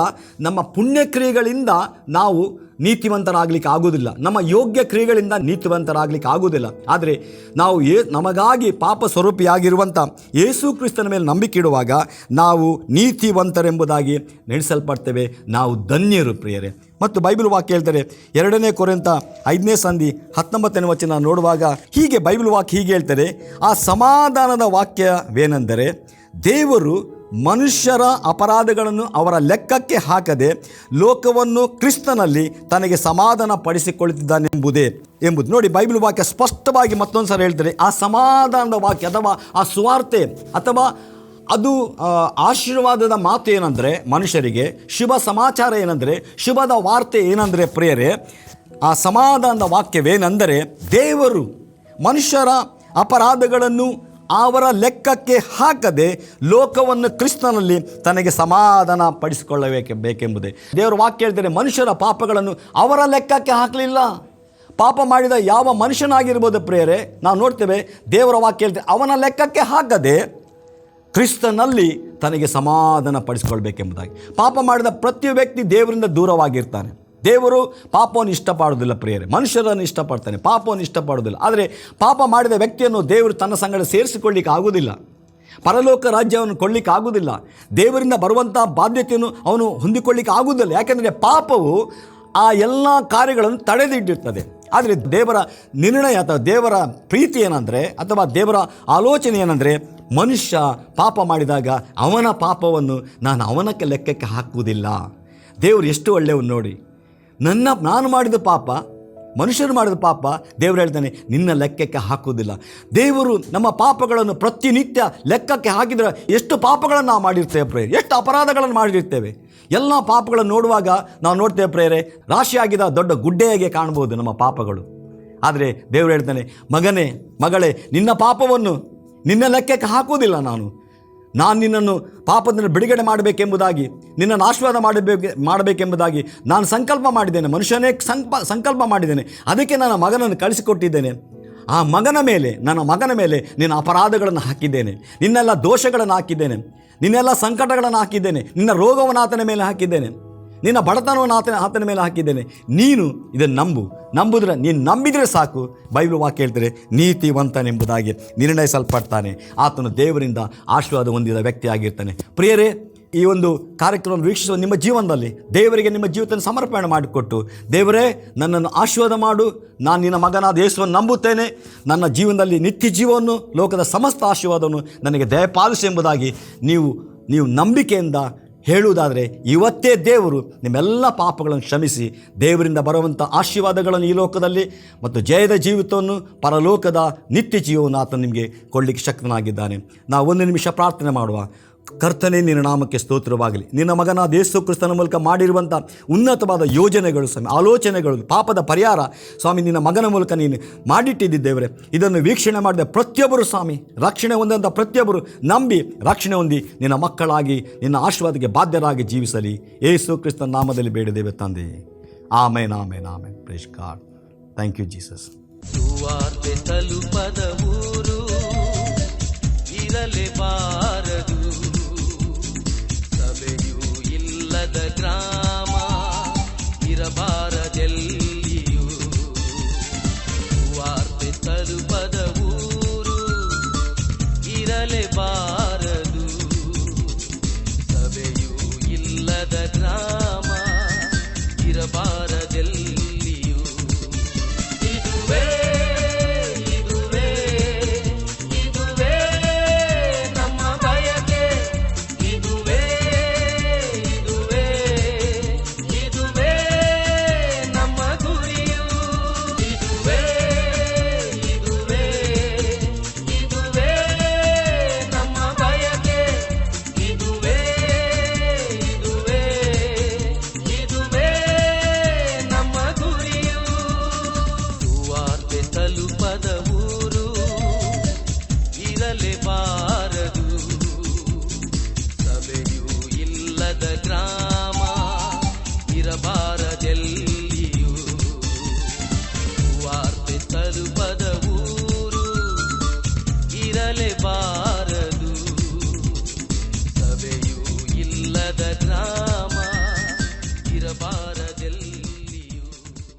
ನಮ್ಮ ಪುಣ್ಯಕ್ರಿಯೆಗಳಿಂದ ನಾವು ನೀತಿವಂತರಾಗಲಿಕ್ಕೆ ಆಗೋದಿಲ್ಲ, ನಮ್ಮ ಯೋಗ್ಯ ಕ್ರಿಯೆಗಳಿಂದ ನೀತಿವಂತರಾಗಲಿಕ್ಕೆ ಆಗೋದಿಲ್ಲ. ಆದರೆ ನಾವು ನಮಗಾಗಿ ಪಾಪ ಸ್ವರೂಪಿಯಾಗಿರುವಂಥ ಯೇಸು ಕ್ರಿಸ್ತನ ಮೇಲೆ ನಂಬಿಕೆ ಇಡುವಾಗ ನಾವು ನೀತಿವಂತರೆಂಬುದಾಗಿ ನೆನೆಸಲ್ಪಡ್ತೇವೆ. ನಾವು ಧನ್ಯರು ಪ್ರಿಯರೇ. ಮತ್ತು ಬೈಬಲ್ ವಾಕ್ಯ ಹೇಳ್ತಾರೆ, 2 ಕೊರಿಂಥ 5:19 ವಚನ ನೋಡುವಾಗ ಹೀಗೆ ಬೈಬಲ್ ವಾಕ್ಯ ಹೀಗೆ ಹೇಳ್ತಾರೆ, ಆ ಸಮಾಧಾನದ ವಾಕ್ಯವೇನೆಂದರೆ, ದೇವರು ಮನುಷ್ಯರ ಅಪರಾಧಗಳನ್ನು ಅವರ ಲೆಕ್ಕಕ್ಕೆ ಹಾಕದೆ ಲೋಕವನ್ನು ಕ್ರಿಸ್ತನಲ್ಲಿ ತನಗೆ ಸಮಾಧಾನ ಪಡಿಸಿಕೊಳ್ಳುತ್ತಿದ್ದಾನೆಂಬುದೇ ಎಂಬುದು. ನೋಡಿ, ಬೈಬಲ್ ವಾಕ್ಯ ಸ್ಪಷ್ಟವಾಗಿ ಮತ್ತೊಂದು ಸಾರಿ ಹೇಳ್ತಾರೆ, ಆ ಸಮಾಧಾನದ ವಾಕ್ಯ ಅಥವಾ ಆ ಸುವಾರ್ತೆ ಅಥವಾ ಅದು ಆಶೀರ್ವಾದದ ಮಾತು ಏನಂದರೆ, ಮನುಷ್ಯರಿಗೆ ಶುಭ ಸಮಾಚಾರ ಏನಂದರೆ, ಶುಭದ ವಾರ್ತೆ ಏನಂದರೆ ಪ್ರಿಯರೇ, ಆ ಸಮಾಧಾನದ ವಾಕ್ಯವೇನೆಂದರೆ, ದೇವರು ಮನುಷ್ಯರ ಅಪರಾಧಗಳನ್ನು ಅವರ ಲೆಕ್ಕಕ್ಕೆ ಹಾಕದೆ ಲೋಕವನ್ನು ಕ್ರಿಸ್ತನಲ್ಲಿ ತನಗೆ ಸಮಾಧಾನ ಪಡಿಸಿಕೊಳ್ಳಬೇಕೆಂಬುದೇ. ದೇವರ ವಾಕ್ಯ ಹೇಳ್ತಾರೆ, ಮನುಷ್ಯರ ಪಾಪಗಳನ್ನು ಅವರ ಲೆಕ್ಕಕ್ಕೆ ಹಾಕಲಿಲ್ಲ. ಪಾಪ ಮಾಡಿದ ಯಾವ ಮನುಷ್ಯನಾಗಿರ್ಬೋದು ಪ್ರಿಯರೇ, ನಾವು ನೋಡ್ತೇವೆ ದೇವರ ವಾಕ್ಯ ಹೇಳ್ತಾರೆ, ಅವನ ಲೆಕ್ಕಕ್ಕೆ ಹಾಕದೆ ಕ್ರಿಸ್ತನಲ್ಲಿ ತನಗೆ ಸಮಾಧಾನ ಪಡಿಸಿಕೊಳ್ಬೇಕೆಂಬುದಾಗಿ. ಪಾಪ ಮಾಡಿದ ಪ್ರತಿ ವ್ಯಕ್ತಿ ದೇವರಿಂದ ದೂರವಾಗಿರ್ತಾನೆ. ದೇವರು ಪಾಪವನ್ನು ಇಷ್ಟಪಡೋದಿಲ್ಲ ಪ್ರಿಯರೇ, ಮನುಷ್ಯರನ್ನು ಇಷ್ಟಪಡ್ತಾನೆ, ಪಾಪವನ್ನು ಇಷ್ಟಪಡೋದಿಲ್ಲ. ಆದರೆ ಪಾಪ ಮಾಡಿದ ವ್ಯಕ್ತಿಯನ್ನು ದೇವರು ತನ್ನ ಸಂಗಡ ಸೇರಿಸಿಕೊಳ್ಳಿಕ್ಕೆ ಆಗೋದಿಲ್ಲ, ಪರಲೋಕ ರಾಜ್ಯವನ್ನು ಕೊಳ್ಳಿಕ್ಕೆ ಆಗೋದಿಲ್ಲ, ದೇವರಿಂದ ಬರುವಂಥ ಬಾಧ್ಯತೆಯನ್ನು ಅವನು ಹೊಂದಿಕೊಳ್ಳಿಕ್ಕೆ ಆಗೋದಿಲ್ಲ. ಯಾಕೆಂದರೆ ಪಾಪವು ಆ ಎಲ್ಲ ಕಾರ್ಯಗಳನ್ನು ತಡೆದಿಟ್ಟಿರ್ತದೆ. ಆದರೆ ದೇವರ ನಿರ್ಣಯ ಅಥವಾ ದೇವರ ಪ್ರೀತಿ ಏನಂದರೆ, ಅಥವಾ ದೇವರ ಆಲೋಚನೆ ಏನಂದರೆ, ಮನುಷ್ಯ ಪಾಪ ಮಾಡಿದಾಗ ಅವನ ಪಾಪವನ್ನು ನಾನು ಅವನಕ್ಕೆ ಲೆಕ್ಕಕ್ಕೆ ಹಾಕುವುದಿಲ್ಲ. ದೇವರು ಎಷ್ಟು ಒಳ್ಳೆಯವರು ನೋಡಿ. ನಾನು ಮಾಡಿದ ಪಾಪ, ಮನುಷ್ಯರು ಮಾಡಿದ ಪಾಪ ದೇವರು ಹೇಳ್ತಾನೆ ನಿನ್ನ ಲೆಕ್ಕಕ್ಕೆ ಹಾಕುವುದಿಲ್ಲ. ದೇವರು ನಮ್ಮ ಪಾಪಗಳನ್ನು ಪ್ರತಿನಿತ್ಯ ಲೆಕ್ಕಕ್ಕೆ ಹಾಕಿದರೆ ಎಷ್ಟು ಪಾಪಗಳನ್ನು ನಾವು ಮಾಡಿರ್ತೇವೆ ಪ್ರೇರೆ, ಎಷ್ಟು ಅಪರಾಧಗಳನ್ನು ಮಾಡಿರ್ತೇವೆ. ಎಲ್ಲ ಪಾಪಗಳನ್ನು ನೋಡುವಾಗ ನಾವು ನೋಡ್ತೇವೆ ಪ್ರೇರೆ, ರಾಶಿಯಾಗಿದ್ದ ದೊಡ್ಡ ಗುಡ್ಡೆಯಾಗೆ ಕಾಣ್ಬೋದು ನಮ್ಮ ಪಾಪಗಳು. ಆದರೆ ದೇವರು ಹೇಳ್ತಾನೆ, ಮಗನೇ, ಮಗಳೇ, ನಿನ್ನ ಪಾಪವನ್ನು ನಿನ್ನ ಲೆಕ್ಕಕ್ಕೆ ಹಾಕುವುದಿಲ್ಲ. ನಾನು ನಿನ್ನನ್ನು ಪಾಪದಿಂದ ಬಿಡುಗಡೆ ಮಾಡಬೇಕೆಂಬುದಾಗಿ, ನಿನ್ನನ್ನು ಆಶೀರ್ವಾದ ಮಾಡಬೇಕೆಂಬುದಾಗಿ ನಾನು ಸಂಕಲ್ಪ ಮಾಡಿದ್ದೇನೆ. ಮನುಷ್ಯನೇ ಸಂಕಲ್ಪ ಮಾಡಿದ್ದೇನೆ. ಅದಕ್ಕೆ ನನ್ನ ಮಗನನ್ನು ಕಳಿಸಿಕೊಟ್ಟಿದ್ದೇನೆ. ಆ ನನ್ನ ಮಗನ ಮೇಲೆ ನಿನ್ನ ಅಪರಾಧಗಳನ್ನು ಹಾಕಿದ್ದೇನೆ, ನಿನ್ನೆಲ್ಲ ದೋಷಗಳನ್ನು ಹಾಕಿದ್ದೇನೆ, ನಿನ್ನೆಲ್ಲ ಸಂಕಟಗಳನ್ನು ಹಾಕಿದ್ದೇನೆ, ನಿನ್ನ ರೋಗವನ್ನು ಆತನ ಮೇಲೆ ಹಾಕಿದ್ದೇನೆ, ನಿನ್ನ ಬಡತನವನ್ನು ಆತನ ಮೇಲೆ ಹಾಕಿದ್ದೇನೆ. ನೀನು ಇದನ್ನು ನಂಬುದ್ರೆ, ನೀನು ನಂಬಿದರೆ ಸಾಕು. ಬೈಬಲ್ ವಾಕ್ಯ ಹೇಳ್ತಾರೆ, ನೀತಿವಂತನೆಂಬುದಾಗಿ ನಿರ್ಣಯಿಸಲ್ಪಡ್ತಾನೆ. ಆತನು ದೇವರಿಂದ ಆಶೀರ್ವಾದ ಹೊಂದಿದ ವ್ಯಕ್ತಿಯಾಗಿರ್ತಾನೆ. ಪ್ರಿಯರೇ, ಈ ಒಂದು ಕಾರ್ಯಕ್ರಮ ವೀಕ್ಷಿಸುವ ನಿಮ್ಮ ಜೀವನದಲ್ಲಿ ದೇವರಿಗೆ ನಿಮ್ಮ ಜೀವಿತ ಸಮರ್ಪಣೆ ಮಾಡಿಕೊಟ್ಟು, ದೇವರೇ ನನ್ನನ್ನು ಆಶೀರ್ವಾದ ಮಾಡು, ನಾನು ನಿನ್ನ ಮಗನಾದ ಯೇಸುವನ್ನು ನಂಬುತ್ತೇನೆ, ನನ್ನ ಜೀವನದಲ್ಲಿ ನಿತ್ಯ ಜೀವವನ್ನು, ಲೋಕದ ಸಮಸ್ತ ಆಶೀರ್ವಾದವನ್ನು ನನಗೆ ದಯಪಾಲಿಸು ಎಂಬುದಾಗಿ ನೀವು ನಂಬಿಕೆಯಿಂದ ಹೇಳುವುದಾದರೆ ಇವತ್ತೇ ದೇವರು ನಿಮ್ಮೆಲ್ಲ ಪಾಪಗಳನ್ನು ಕ್ಷಮಿಸಿ ದೇವರಿಂದ ಬರುವಂಥ ಆಶೀರ್ವಾದಗಳನ್ನು ಈ ಲೋಕದಲ್ಲಿ ಮತ್ತು ಜಯದ ಜೀವಿತವನ್ನು, ಪರಲೋಕದ ನಿತ್ಯ ಜೀವವನ್ನು ಆತನು ನಿಮಗೆ ಕೊಡಲಿಕ್ಕೆ ಶಕ್ತನಾಗಿದ್ದಾನೆ. ನಾವು ಒಂದು ನಿಮಿಷ ಪ್ರಾರ್ಥನೆ ಮಾಡುವ. ಕರ್ತನೇ, ನಿನ್ನ ನಾಮಕ್ಕೆ ಸ್ತೋತ್ರವಾಗಲಿ. ನಿನ್ನ ಮಗನಾದ ಯೇಸು ಕ್ರಿಸ್ತನ ಮೂಲಕ ಮಾಡಿರುವಂಥ ಉನ್ನತವಾದ ಯೋಜನೆಗಳು ಸ್ವಾಮಿ, ಆಲೋಚನೆಗಳು, ಪಾಪದ ಪರಿಹಾರ ಸ್ವಾಮಿ ನಿನ್ನ ಮಗನ ಮೂಲಕ ನೀನು ಮಾಡಿಟ್ಟಿದ್ದೇವೆ. ಇದನ್ನು ವೀಕ್ಷಣೆ ಮಾಡಿದ ಪ್ರತಿಯೊಬ್ಬರು ಸ್ವಾಮಿ, ರಕ್ಷಣೆ ಹೊಂದಂಥ ಪ್ರತಿಯೊಬ್ಬರು ನಂಬಿ ರಕ್ಷಣೆ ಹೊಂದಿ ನಿನ್ನ ಮಕ್ಕಳಾಗಿ ನಿನ್ನ ಆಶೀರ್ವಾದಕ್ಕೆ ಬಾಧ್ಯರಾಗಿ ಜೀವಿಸಲಿ. ಯೇಸು ಕ್ರಿಸ್ತನ ನಾಮದಲ್ಲಿ ಬೇಡಿದ್ದೇವೆ ತಂದೆ. Amen, amen, amen. Praise God. Thank you Jesus. ಸುವಾರ್ತೆ ತಲುಪದ ಊರು ಇರಲೇಬಾರದು, ಸಭೆಯೂ ಇಲ್ಲದ ಗ್ರಾಮ ಇರಬಾರದೆಲ್ಲಿಯೂ. ಸುವಾರ್ತೆ ತಲುಪದ ಊರು ಇರಲೇಬಾರದು, ಸಭೆಯೂ ಇಲ್ಲದ ಗ್ರಾಮ ಇರಬಾರದೆಲ್ಲಿಯೂ. ಇದುವೇ ತಲುಪದ ಊರು ಇರಲೇ